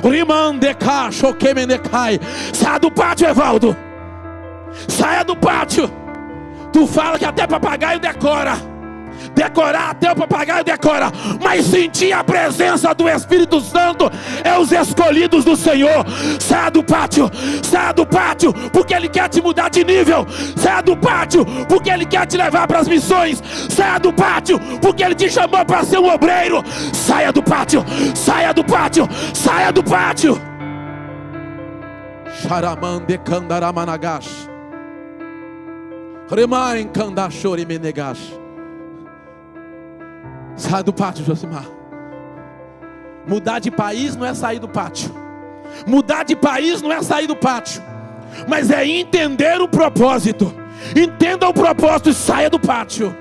Rimandecacho kemenecai. Saia do pátio, Evaldo. Saia do pátio. Tu fala que até papagaio decora. Decorar até o papagaio decora. Mas sentir a presença do Espírito Santo é os escolhidos do Senhor. Saia do pátio. Saia do pátio, porque Ele quer te mudar de nível. Saia do pátio, porque Ele quer te levar para as missões. Saia do pátio, porque Ele te chamou para ser um obreiro. Saia do pátio. Saia do pátio. Saia do pátio. Charamande Kandaramanagash. Remain Kandashori Menegash. Sai do pátio, Josimar. Mudar de país não é sair do pátio. Mudar de país não é sair do pátio, mas é entender o propósito. Entenda o propósito e saia do pátio.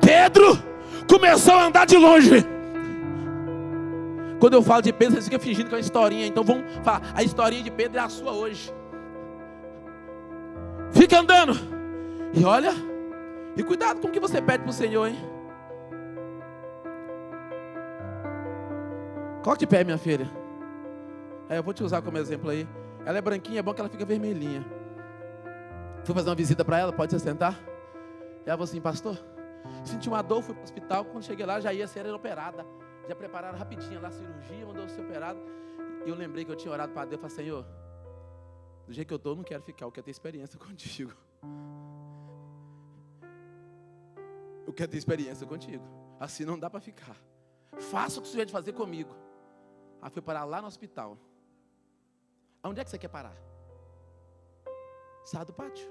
Pedro começou a andar de longe. Quando eu falo de Pedro, vocês ficam fingindo que é uma historinha. Então vamos falar, a historinha de Pedro é a sua hoje. Fica andando. E olha, e cuidado com o que você pede para o Senhor, hein? Coloque de pé, minha filha. Eu vou te usar como exemplo aí. Ela é branquinha, é bom que ela fica vermelhinha. Fui fazer uma visita para ela, pode se sentar? E ela falou assim: pastor, senti uma dor, fui para o hospital. Quando cheguei lá, já ia ser operada. Já prepararam rapidinho lá a cirurgia, mandou ser operado. E eu lembrei que eu tinha orado para Deus. Eu falei: Senhor, do jeito que eu estou, eu não quero ficar, eu quero ter experiência contigo. Eu quero ter experiência contigo. Assim não dá para ficar. Faça o que o Senhor de fazer comigo. Aí fui parar lá no hospital. Onde é que você quer parar? Sai do pátio.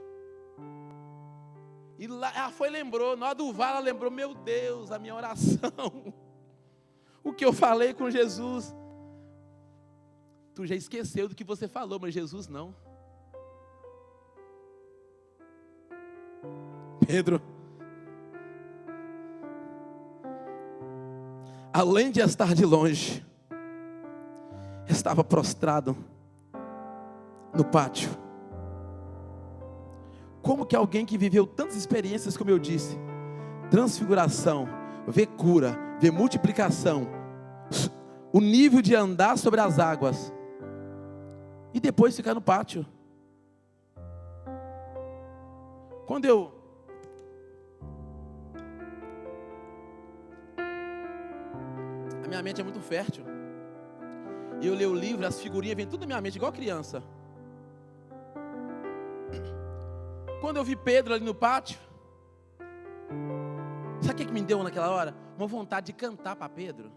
E lá ela foi, lembrou, na hora do vale ela lembrou: meu Deus, a minha oração. O que eu falei com Jesus. Tu já esqueceu do que você falou, mas Jesus não. Pedro, além de estar de longe, estava prostrado no pátio. Como que alguém que viveu tantas experiências, como eu disse, transfiguração, vê cura, vê multiplicação, o nível de andar sobre as águas, e depois ficar no pátio? Quando a minha mente é muito fértil, e eu leio o livro, as figurinhas vêm tudo na minha mente, igual criança. Quando eu vi Pedro ali no pátio, sabe o que me deu naquela hora? Uma vontade de cantar para Pedro.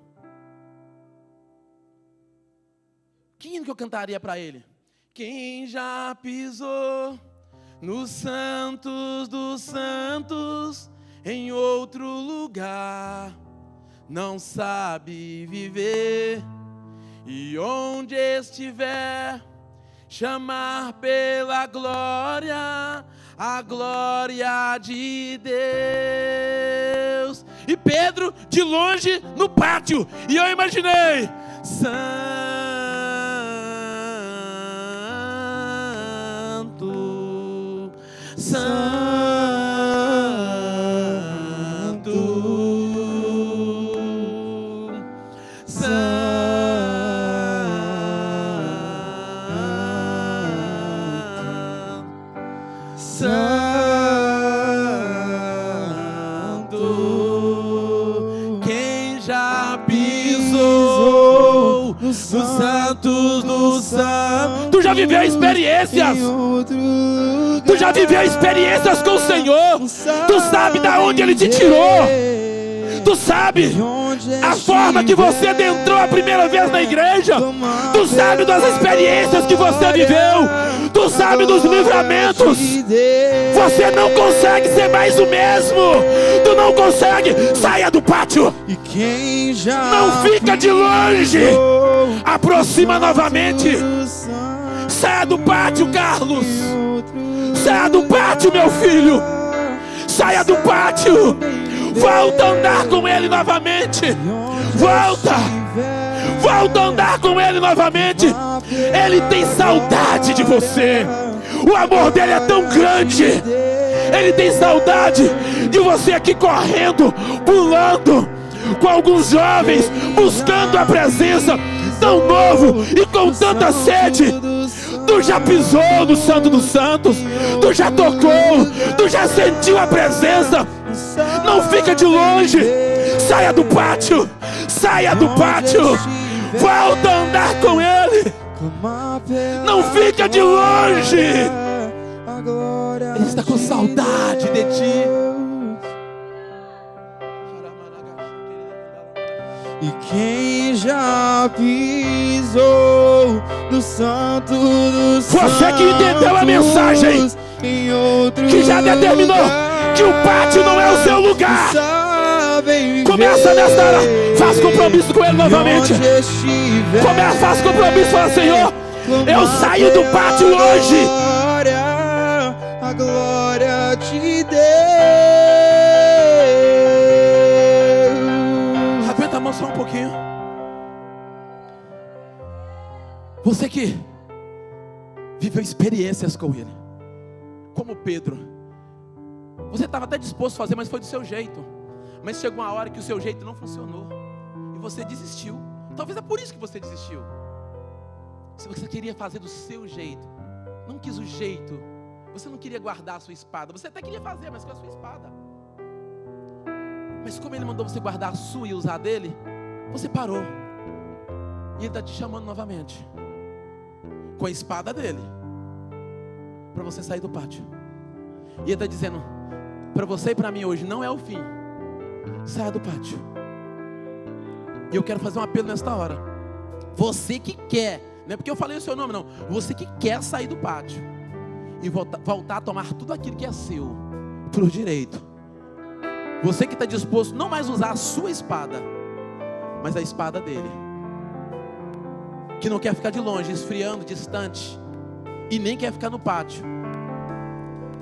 Que hino que eu cantaria para ele? Quem já pisou nos santos dos santos, em outro lugar, não sabe viver. E onde estiver, chamar pela glória, a glória de Deus. E Pedro de longe no pátio, e eu imaginei: Santo, Santo, Santo. Quem já pisou nos santos do santo? Tu já viveu experiências? Tu já viveu experiências com o Senhor? Tu sabe da onde Ele te tirou? Tu sabe a forma que você adentrou a primeira vez na igreja? Tu sabe das experiências que você viveu? Tu sabe sabe dos livramentos. Você não consegue ser mais o mesmo. Tu não consegue. Saia do pátio. Não fica de longe. Aproxima novamente. Saia do pátio, Carlos. Saia do pátio, meu filho. Saia do pátio. Volta a andar com Ele novamente. Volta a andar com Ele novamente. Ele tem saudade de você. O amor dele é tão grande. Ele tem saudade de você aqui correndo, pulando, com alguns jovens, buscando a presença. Tão novo e com tanta sede. Tu já pisou no Santo dos Santos. Tu já tocou. Tu já sentiu a presença. Não fica de longe. Saia do pátio. Saia do pátio. Volta a andar com Ele. Não fica de longe. Ele está com saudade de ti. E quem já pisou no Santo dos Santos, você que entendeu a mensagem, que já determinou que o pátio não é o seu lugar, começa nesta hora, faz compromisso com Ele novamente. Faz compromisso, fala: Senhor, eu saio do pátio hoje. A glória de Deus. Aguenta a mão só um pouquinho. Você que viveu experiências com Ele, como Pedro, você estava até disposto a fazer, mas foi do seu jeito. Mas chegou uma hora que o seu jeito não funcionou e você desistiu. Talvez é por isso que você desistiu. Se você queria fazer do seu jeito, não quis o jeito, você não queria guardar a sua espada. Você até queria fazer, mas com a sua espada. Mas como Ele mandou você guardar a sua e usar dele, você parou. E Ele está te chamando novamente, com a espada dele, para você sair do pátio. E Ele está dizendo, para você e para mim hoje, não é o fim. Saia do pátio. E eu quero fazer um apelo nesta hora. Você que quer, não é porque eu falei o seu nome não, você que quer sair do pátio e voltar a tomar tudo aquilo que é seu, por direito. Você que está disposto não mais usar a sua espada, mas a espada dele. Que não quer ficar de longe, esfriando, distante, e nem quer ficar no pátio.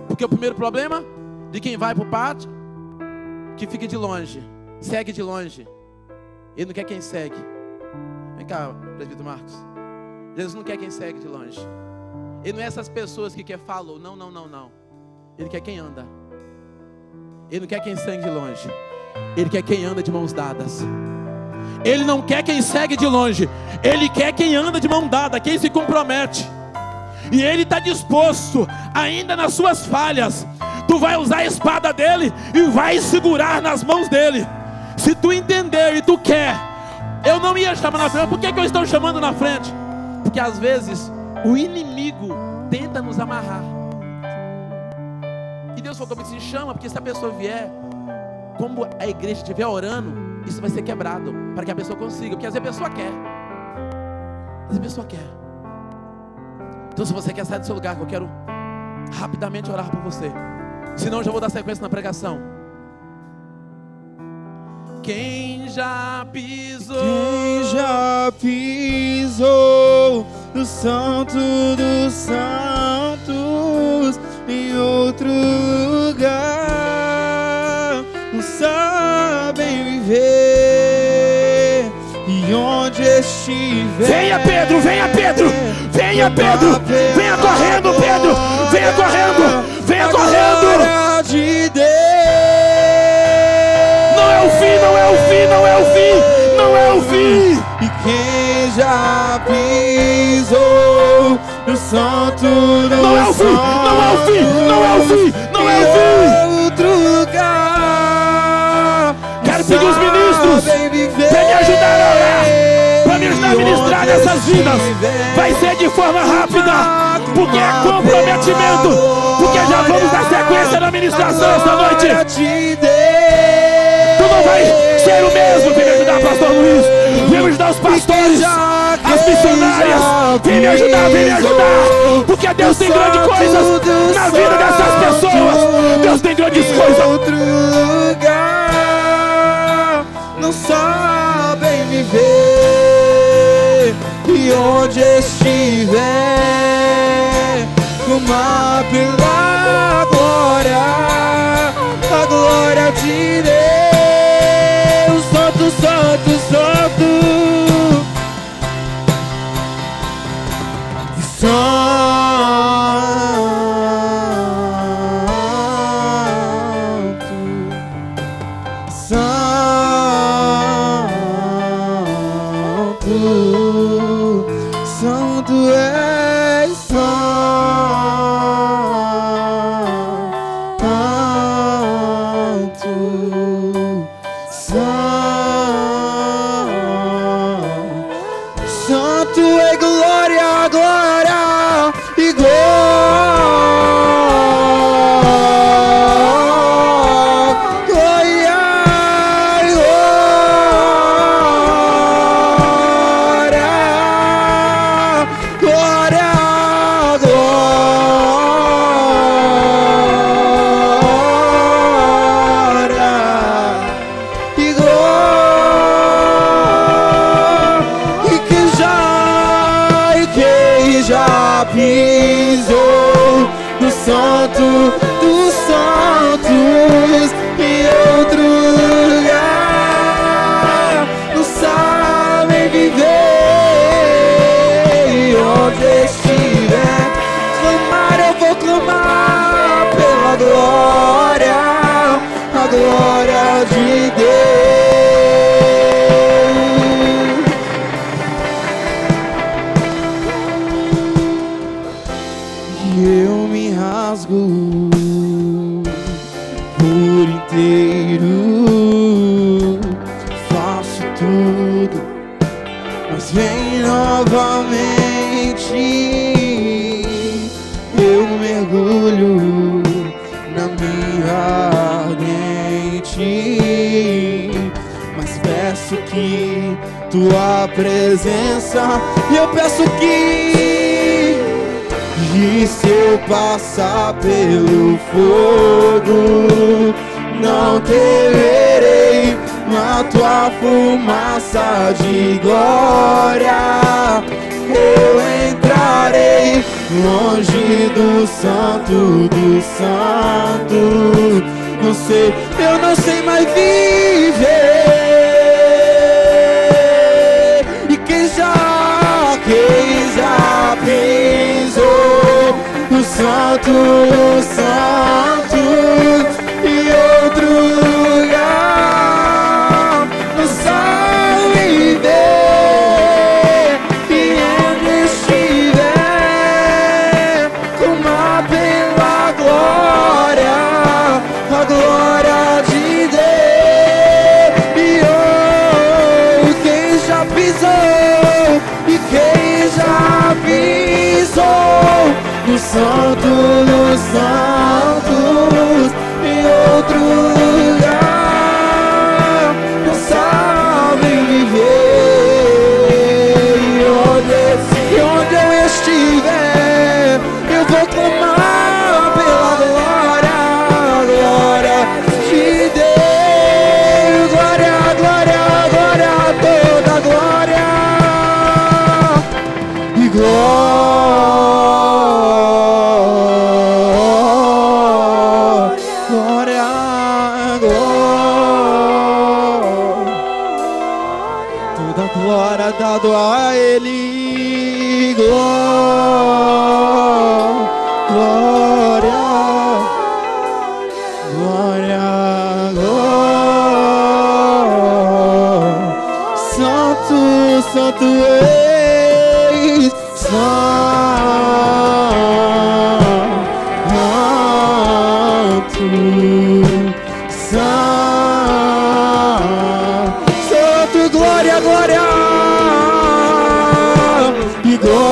Porque o primeiro problema de quem vai para o pátio, que fica de longe, segue de longe. Ele não quer quem segue. Vem cá, presbítero Marcos. Jesus não quer quem segue de longe. Ele não é essas pessoas que quer falou. Não. Ele quer quem anda. Ele não quer quem segue de longe. Ele quer quem anda de mãos dadas. Ele não quer quem segue de longe. Ele quer quem anda de mão dada, quem se compromete. E Ele está disposto, ainda nas suas falhas, tu vai usar a espada dele e vai segurar nas mãos dele. Se tu entender e tu quer, eu não ia chamar na frente. Por que eu estou chamando na frente? Porque às vezes o inimigo tenta nos amarrar. E Deus falou comigo assim, chama, porque se a pessoa vier, como a igreja estiver orando, isso vai ser quebrado, para que a pessoa consiga. Porque às vezes a pessoa quer. Às vezes a pessoa quer. Então se você quer sair do seu lugar, eu quero rapidamente orar por você. Senão eu já vou dar sequência na pregação. Quem já pisou no Santo dos Santos, em outro lugar, não sabem viver. E onde estiver, venha Pedro, venha Pedro, venha Pedro, venha correndo Pedro, venha correndo, venha correndo. De Deus. Não é o fim, não é o fim, não é o fim, não é o fim. E quem já pisou no Santo dos não é o fim, não é o fim, não é o fim, não é o fim. Outro lugar. Quero pedir os ministros para me ajudar a orar, para me ajudar a ministrar nessas vidas. Vai ser de forma rápida, porque é comprometimento, porque já vamos dar sequência na ministração esta noite. Tu não vai ser o mesmo. Vem me ajudar, pastor Luiz. Vem me ajudar os pastores, as missionárias. Vem me ajudar, vem me ajudar. Porque Deus tem grandes coisas na vida dessas pessoas. Deus tem grandes coisas. Outro lugar não sabem viver. E onde estiver, clamar pela glória, a glória de Deus. Santo, santo, santo. Santo és, santo é glória, glória e pisou no santo dos santos em outro lugar, não sabem viver. E onde estiver, clamar eu vou clamar pela glória, a glória de Deus. Eu me rasgo por inteiro, faço tudo, mas vem novamente. Eu mergulho na minha ardente, mas peço que tua presença, e eu peço que e se eu passar pelo fogo, não temerei na tua fumaça de glória. Eu entrarei longe do santo dos santos. Não sei, eu não sei mais viver. E quem já pisou no santo dos santos e outro lugar, não sabe viver. E onde estiver, clamar pela glória, a glória de Deus. E oh, quem já pisou e quem já pisou no santo dos santos em outro lugar, não sabem viver. E onde eu estiver, eu vou clamar pela glória, glória de Deus. Glória, glória, glória, toda glória e glória. Glória dado a Ele, glória, glória, glória. Santo, santo és, santo, glória, glória e glória.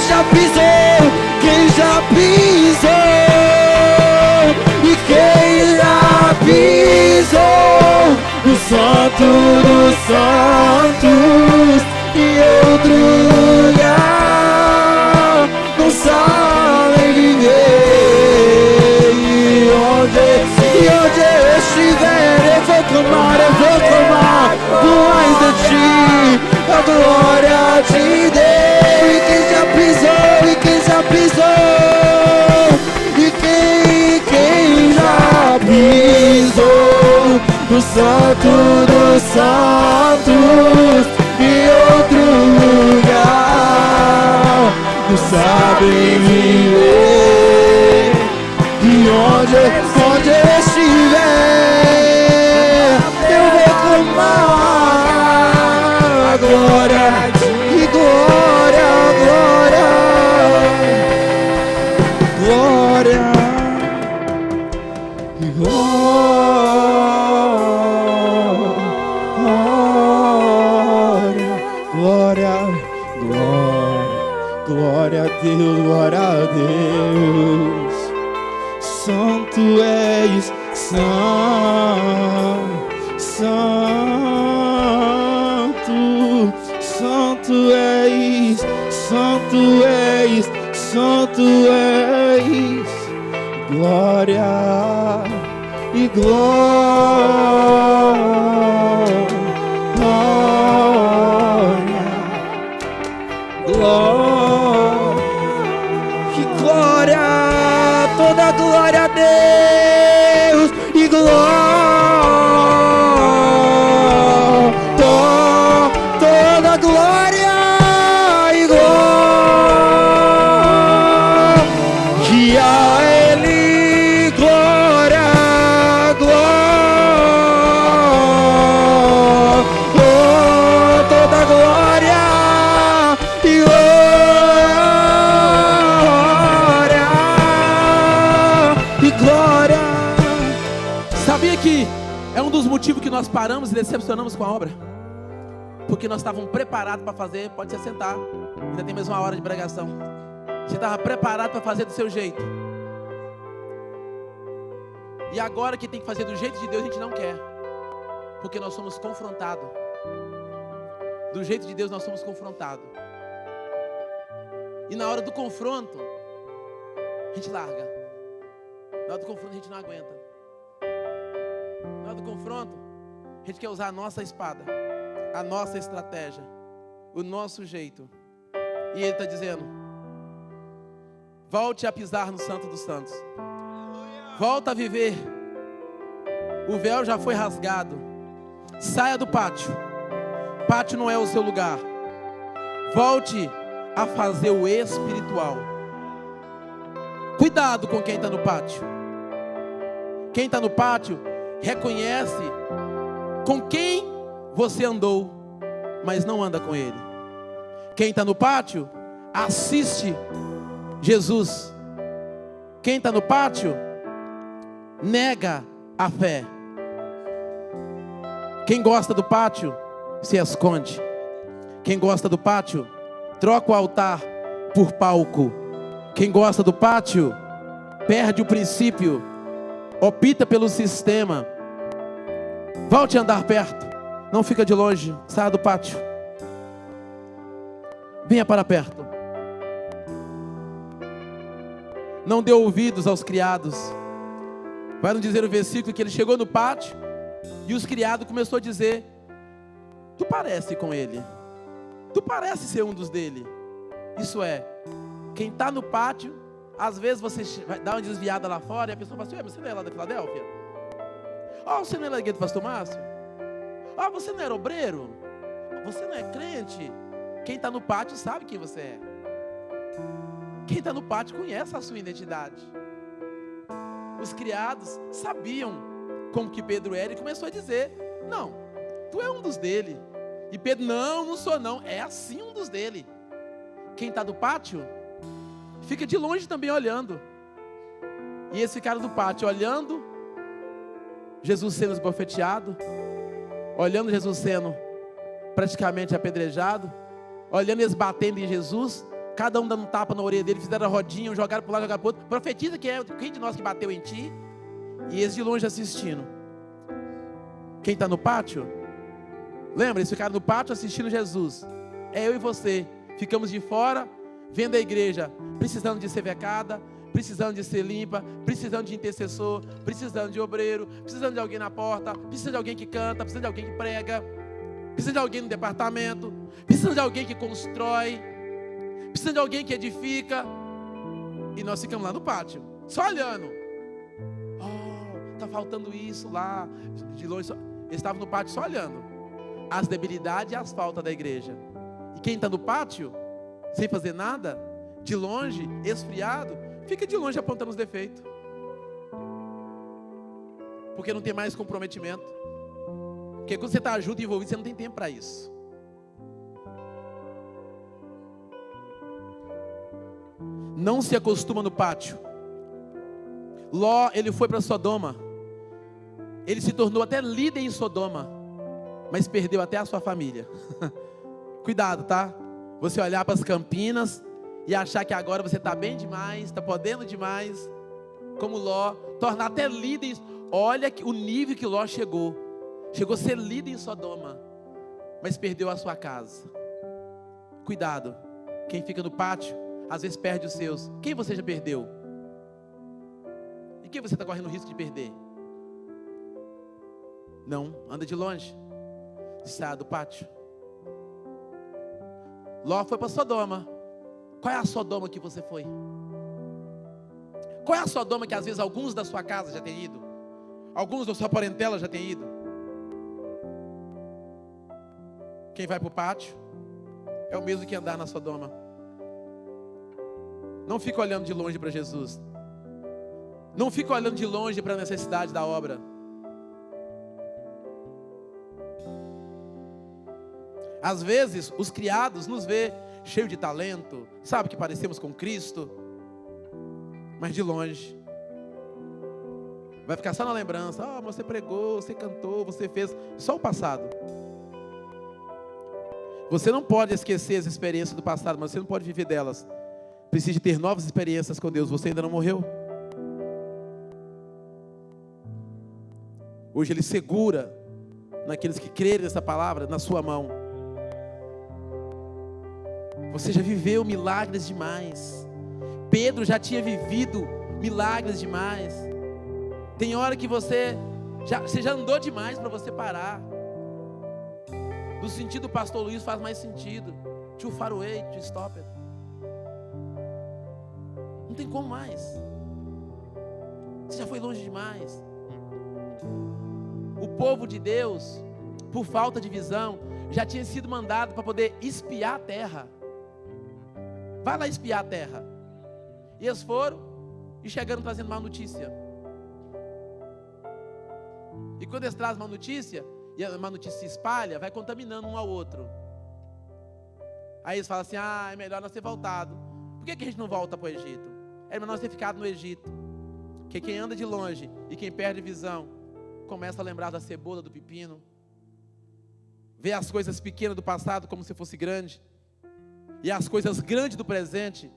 já pisou, quem já pisou, e quem já pisou no Santo dos Santos e outro lugar, não sabem viver. E onde eu estiver, eu vou clamar por mais de ti, a glória de Deus. E quem já pisou, e quem já pisou no Santo dos Santos e outro lugar, não sabem viver. E onde eu estiver, eu vou clamar a glória e glória, glória e glória, glória a Deus, glória a Deus. Santo és, santo és, glória e glória, toda glória a Deus e toda glória e glória que a Ele, glória, toda glória e glória. Sabia que é um dos motivos que nós paramos e decepcionamos com a obra? Porque nós estávamos preparados para fazer. Pode se sentar, ainda tem mais uma hora de pregação. Você estava preparado para fazer do seu jeito, e agora que tem que fazer do jeito de Deus, a gente não quer, porque nós somos confrontados. Do jeito de Deus nós somos confrontados, e na hora do confronto a gente larga. Na hora do confronto a gente não aguenta. Na hora do confronto a gente quer usar a nossa espada, a nossa estratégia, o nosso jeito. E Ele está dizendo: volte a pisar no Santo dos Santos. Volta a viver. O véu já foi rasgado. Saia do pátio. Pátio não é o seu lugar. Volte a fazer o espiritual. Cuidado com quem está no pátio. Quem está no pátio reconhece com quem você andou, mas não anda com ele. Quem está no pátio assiste Jesus. Quem está no pátio nega a fé. Quem gosta do pátio se esconde. Quem gosta do pátio troca o altar por palco. Quem gosta do pátio perde o princípio, opta pelo sistema. Volte a andar perto, não fica de longe, saia do pátio, venha para perto. Não dê ouvidos aos criados. Vai nos dizer o versículo que ele chegou no pátio e os criados começaram a dizer: tu parece com ele, tu parece ser um dos dele. Isso é, quem está no pátio, às vezes você vai dar uma desviada lá fora e a pessoa fala assim: você não é lá da Filadélfia? Você não é lá do pastor Márcio? Você não era obreiro? Você não é crente? Quem está no pátio sabe quem você é. Quem está no pátio conhece a sua identidade. Os criados sabiam como que Pedro era e começou a dizer: não, tu é um dos dele. E Pedro: não sou não, é assim um dos dele. Quem está no pátio fica de longe também olhando. E eles ficaram do pátio olhando Jesus sendo esbofeteado, olhando Jesus sendo praticamente apedrejado, olhando eles batendo em Jesus, cada um dando um tapa na orelha dele, fizeram a rodinha, jogaram para um lado, jogaram para o outro. Profetiza quem de nós que bateu em ti? E eles de longe assistindo. Quem está no pátio? Lembra, eles ficaram no pátio assistindo Jesus. É eu e você. Ficamos de fora, vendo a igreja, precisando de ser becada, precisando de ser limpa, precisando de intercessor, precisando de obreiro, precisando de alguém na porta, precisando de alguém que canta, precisando de alguém que prega, precisando de alguém no departamento, precisando de alguém que constrói, precisando de alguém que edifica. E nós ficamos lá no pátio, só olhando. Oh, está faltando isso lá. De longe, eles estavam no pátio só olhando as debilidades e as faltas da igreja. E quem está no pátio, sem fazer nada, de longe, esfriado, fica de longe apontando os defeitos. Porque não tem mais comprometimento. Porque quando você está junto e envolvido, você não tem tempo para isso. Não se acostuma no pátio. Ló, ele foi para Sodoma. Ele se tornou até líder em Sodoma, mas perdeu até a sua família. Cuidado, tá? Você olhar para as Campinas e achar que agora você está bem demais, está podendo demais, como Ló, tornar até líder. Olha o nível que Ló chegou. Chegou a ser líder em Sodoma, mas perdeu a sua casa. Cuidado, quem fica no pátio, às vezes perde os seus. Quem você já perdeu? E quem você está correndo o risco de perder? Não, anda de longe. Sai do pátio. Ló foi para Sodoma. Qual é a Sodoma que você foi? Qual é a Sodoma que às vezes alguns da sua casa já têm ido? Alguns da sua parentela já têm ido? Quem vai para o pátio é o mesmo que andar na Sodoma. Não fica olhando de longe para Jesus. Não fica olhando de longe para a necessidade da obra. Às vezes, os criados nos vê cheio de talento, sabe que parecemos com Cristo, mas de longe. Vai ficar só na lembrança. Ah, você pregou, você cantou, você fez. Só o passado. Você não pode esquecer as experiências do passado, mas você não pode viver delas. Precisa de ter novas experiências com Deus. Você ainda não morreu. Hoje Ele segura naqueles que crerem nessa palavra, na sua mão. Você já viveu milagres demais. Pedro já tinha vivido milagres demais. Tem hora que você já andou demais para você parar. No sentido do pastor Luiz faz mais sentido. Too far away, to stop it. Não tem como mais. Você já foi longe demais. O povo de Deus, por falta de visão, já tinha sido mandado para poder espiar a terra. Vai lá espiar a terra. E eles foram e chegaram trazendo má notícia. E quando eles trazem má notícia, e a má notícia se espalha, vai contaminando um ao outro. Aí eles falam assim: ah, é melhor nós ter voltado. Por que a gente não volta para o Egito? É melhor nós ter ficado no Egito. Porque quem anda de longe e quem perde visão, começa a lembrar da cebola, do pepino. Vê as coisas pequenas do passado como se fosse grande. E as coisas grandes do presente,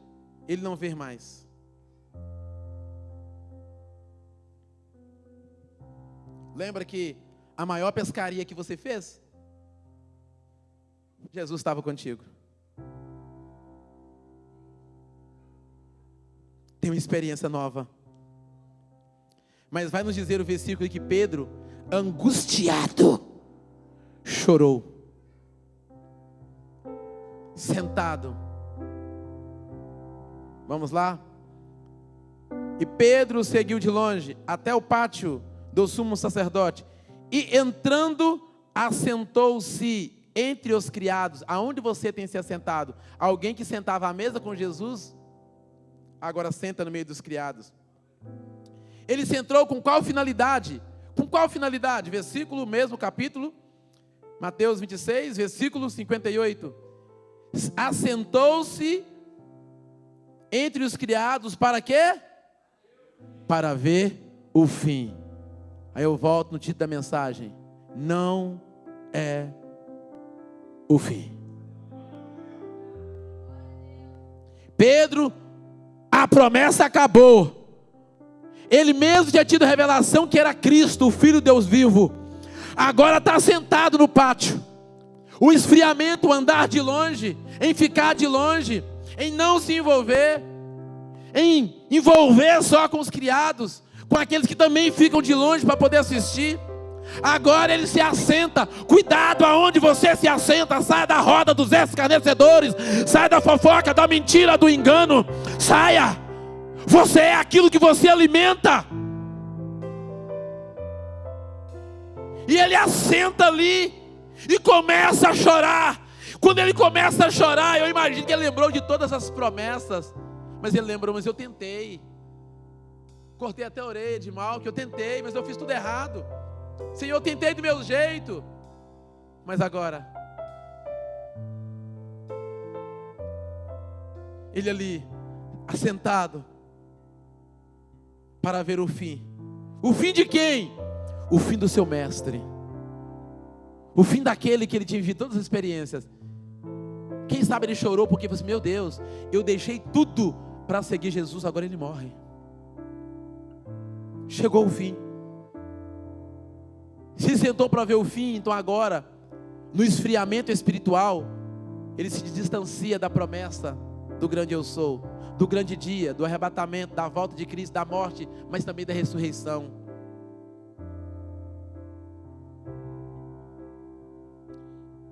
ele não vê mais. Lembra que a maior pescaria que você fez? Jesus estava contigo. Tem uma experiência nova. Mas vai nos dizer o versículo que Pedro, angustiado, chorou. Sentado. Vamos lá? E Pedro seguiu de longe até o pátio do sumo sacerdote. E entrando, assentou-se entre os criados. Aonde você tem se assentado? Alguém que sentava à mesa com Jesus, agora senta no meio dos criados. Ele se entrou com qual finalidade? Com qual finalidade? Versículo mesmo, capítulo, Mateus 26, versículo 58. Assentou-se entre os criados para quê? Para ver o fim. Aí eu volto no título da mensagem. Não é o fim. Pedro, a promessa acabou. Ele mesmo tinha tido revelação que era Cristo, o Filho de Deus vivo. Agora está sentado no pátio. O esfriamento, o andar de longe, em ficar de longe, em não se envolver, em envolver só com os criados, com aqueles que também ficam de longe para poder assistir. Agora ele se assenta. Cuidado aonde você se assenta. Saia da roda dos escarnecedores. Saia da fofoca, da mentira, do engano. Saia. Você é aquilo que você alimenta. E ele assenta ali e começa a chorar. Quando ele começa a chorar, eu imagino que ele lembrou de todas as promessas. Mas ele lembrou, mas eu tentei. Cortei até a orelha de mal, que eu tentei, mas eu fiz tudo errado. Senhor, eu tentei do meu jeito. Mas agora, ele ali, assentado, para ver o fim. O fim de quem? O fim do seu mestre. O fim daquele que ele tinha vivido todas as experiências. Quem sabe ele chorou porque falou assim, meu Deus, eu deixei tudo para seguir Jesus, agora ele morre. Chegou o fim. Se sentou para ver o fim, então agora, no esfriamento espiritual, ele se distancia da promessa do grande eu sou, do grande dia, do arrebatamento, da volta de Cristo, da morte, mas também da ressurreição.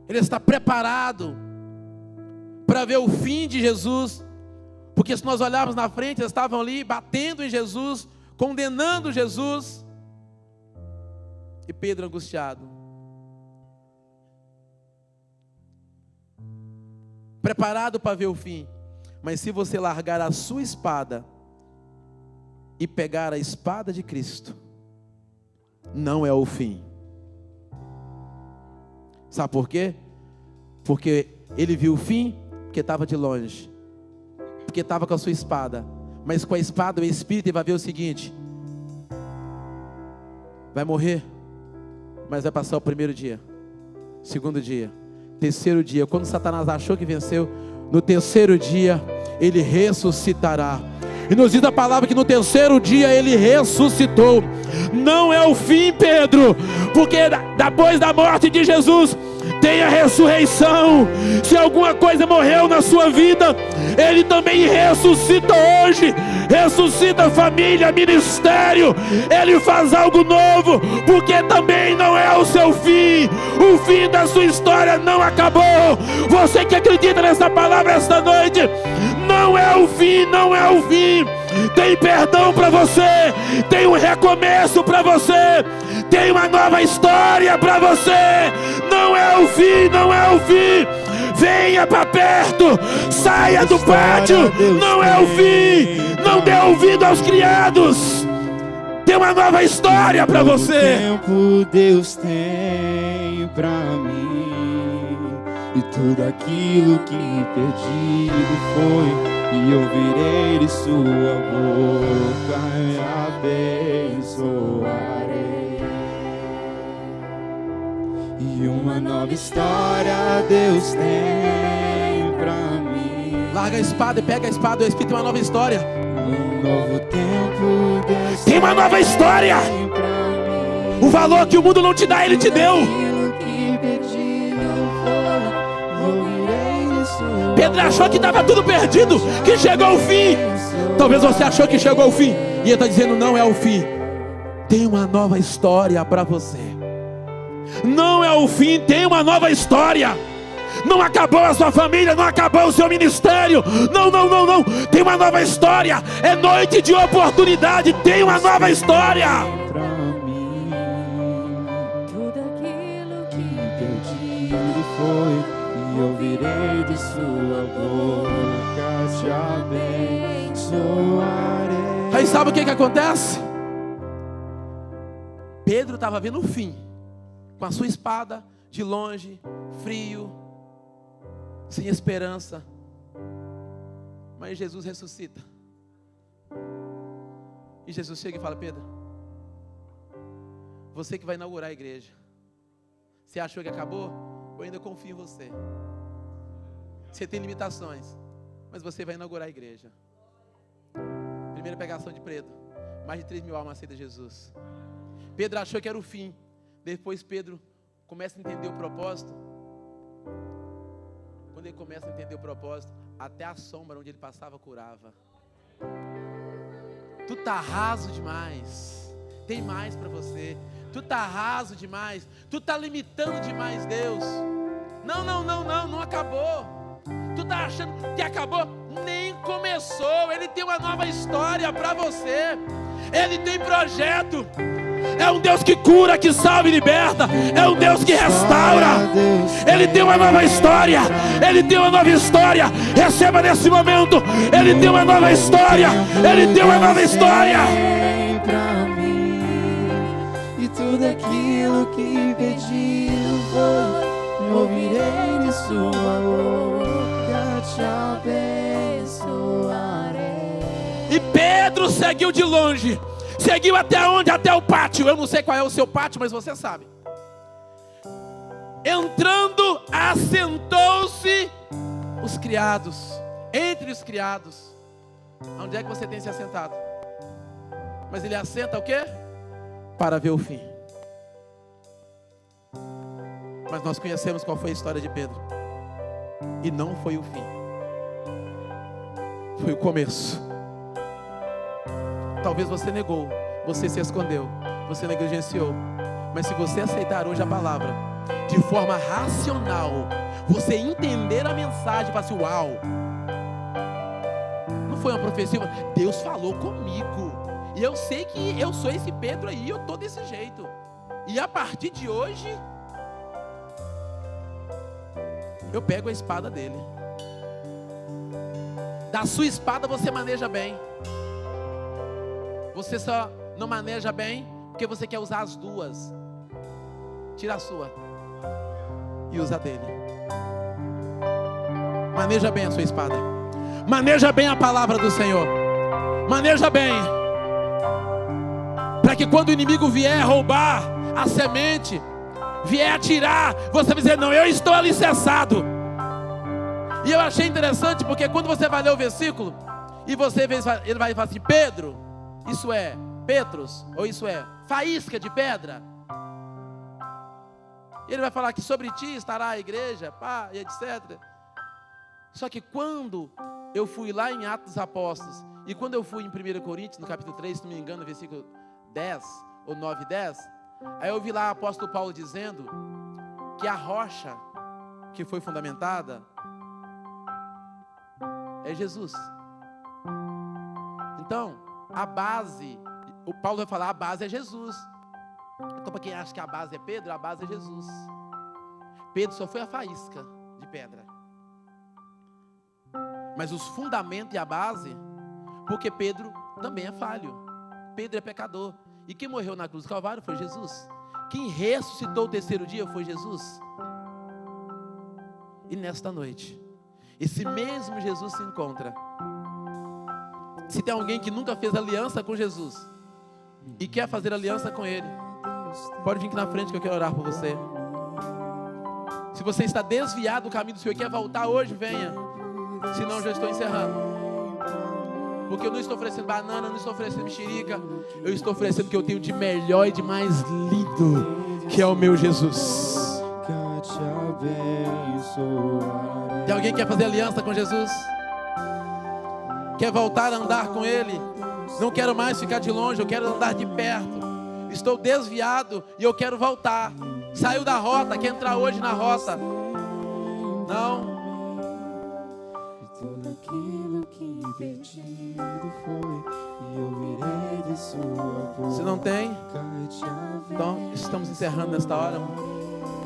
Ele está preparado para ver o fim de Jesus, porque se nós olharmos na frente, eles estavam ali batendo em Jesus, condenando Jesus. E Pedro angustiado, preparado para ver o fim. Mas se você largar a sua espada e pegar a espada de Cristo, não é o fim. Sabe por quê? Porque ele viu o fim, porque estava de longe, porque estava com a sua espada. Mas com a espada o Espírito ele vai ver o seguinte: vai morrer, mas vai passar o primeiro dia, segundo dia, terceiro dia. Quando Satanás achou que venceu, no terceiro dia ele ressuscitará. E nos diz a palavra que no terceiro dia ele ressuscitou. Não é o fim, Pedro, porque depois da morte de Jesus tem a ressurreição. Se alguma coisa morreu na sua vida, ele também ressuscita hoje. Ressuscita família, ministério. Ele faz algo novo, porque também não é o seu fim. O fim da sua história não acabou. Você que acredita nessa palavra esta noite, não é o fim, não é o fim. Tem perdão para você, tem um recomeço para você, tem uma nova história para você. Não é o fim, não é o fim. Venha para perto, saia do pátio. Não é o fim. Não dê ouvido aos criados. Tem uma nova história para você. Tempo Deus tem para mim, e tudo aquilo que perdido foi, e ouvirei de sua boca e abençoarei. E uma nova história Deus tem pra mim. Larga a espada e pega a espada. O Espírito tem uma nova história. Um novo tempo Deus tem uma nova história. Pra mim. O valor que o mundo não te dá, Ele te deu. Pedro achou que estava tudo perdido, que chegou o fim. Talvez você achou que chegou o fim, e ele está dizendo, não é o fim. Tem uma nova história para você. Não é o fim, tem uma nova história. Não acabou a sua família, não acabou o seu ministério. Não, não, não, não. Tem uma nova história. É noite de oportunidade. Tem uma nova história. Tudo aquilo que perdido foi, e ouvirei de sua boca, te abençoarei. Aí sabe o que acontece? Pedro estava vendo o fim, com a sua espada, de longe, frio, sem esperança. Mas Jesus ressuscita. E Jesus chega e fala, Pedro, você que vai inaugurar a igreja, você achou que acabou? Eu ainda confio em você. Você tem limitações, mas mas você vai inaugurar a igreja. Primeira pregação de Pedro, mais de 3.000 almas aceitam Jesus. Pedro achou que era o fim. Depois Pedro começa a entender o propósito. Quando ele começa a entender o propósito, até a sombra onde ele passava curava. Tu tá raso demais. Tem mais para você. Tu tá raso demais. Tu tá limitando demais Deus. Não acabou. Tu tá achando que acabou? Nem começou. Ele tem uma nova história para você. Ele tem projeto. É um Deus que cura, que salva e liberta. É um Deus que restaura. Ele tem uma nova história. Ele tem uma nova história. Receba nesse momento. Ele tem uma nova história. Ele tem uma nova história. Pra mim, e tudo aquilo que pediu foi: ouvirei de sua boca, te abençoarei. E Pedro seguiu de longe. Seguiu até onde? Até o pátio. Eu não sei qual é o seu pátio, mas você sabe. Entrando, assentou-se os criados. Entre os criados. Onde é que você tem se assentado? Mas ele assenta o quê? Para ver o fim. Mas nós conhecemos qual foi a história de Pedro. E não foi o fim. Foi o começo. Talvez você negou, você se escondeu, você negligenciou. Mas se você aceitar hoje a palavra de forma racional, você entender a mensagem e falar assim: uau, não foi uma profecia, Deus falou comigo. E eu sei que eu sou esse Pedro aí, eu tô desse jeito. E a partir de hoje, eu pego a espada dele. Da sua espada você maneja bem. Você só não maneja bem porque você quer usar as duas. Tira a sua e usa a dele. Maneja bem a sua espada. Maneja bem a palavra do Senhor. Maneja bem. Para que quando o inimigo vier roubar a semente, vier atirar, você vai dizer: não, eu estou alicerçado. E eu achei interessante porque quando você vai ler o versículo e você vê, ele vai falar assim: Pedro, isso é Petros, ou isso é faísca de pedra. Ele vai falar que sobre ti estará a igreja, pá, e etc. Só que quando eu fui lá em Atos dos Apóstolos, e quando eu fui em 1 Coríntios, no capítulo 3, se não me engano, no versículo 10, ou 9 e 10, aí eu vi lá o apóstolo Paulo dizendo que a rocha que foi fundamentada é Jesus. Então, a base, o Paulo vai falar, a base é Jesus. Então, para quem acha que a base é Pedro, a base é Jesus. Pedro só foi a faísca de pedra. Mas os fundamentos e a base, porque Pedro também é falho. Pedro é pecador. E quem morreu na cruz do Calvário foi Jesus. Quem ressuscitou o terceiro dia foi Jesus. E nesta noite, esse mesmo Jesus se encontra. Se tem alguém que nunca fez aliança com Jesus e quer fazer aliança com Ele, pode vir aqui na frente que eu quero orar por você. Se você está desviado do caminho do Senhor e quer voltar hoje, venha. Senão já estou encerrando. Porque eu não estou oferecendo banana, não estou oferecendo mexerica. Eu estou oferecendo o que eu tenho de melhor e de mais lindo, que é o meu Jesus. Tem alguém que quer fazer aliança com Jesus? Quer voltar a andar com Ele? Não quero mais ficar de longe, eu quero andar de perto. Estou desviado e eu quero voltar. Saiu da rota, quer entrar hoje na rota? Não. Tudo aquilo que pedido foi, e ouvirei de sua boca. Se não tem, então estamos encerrando nesta hora.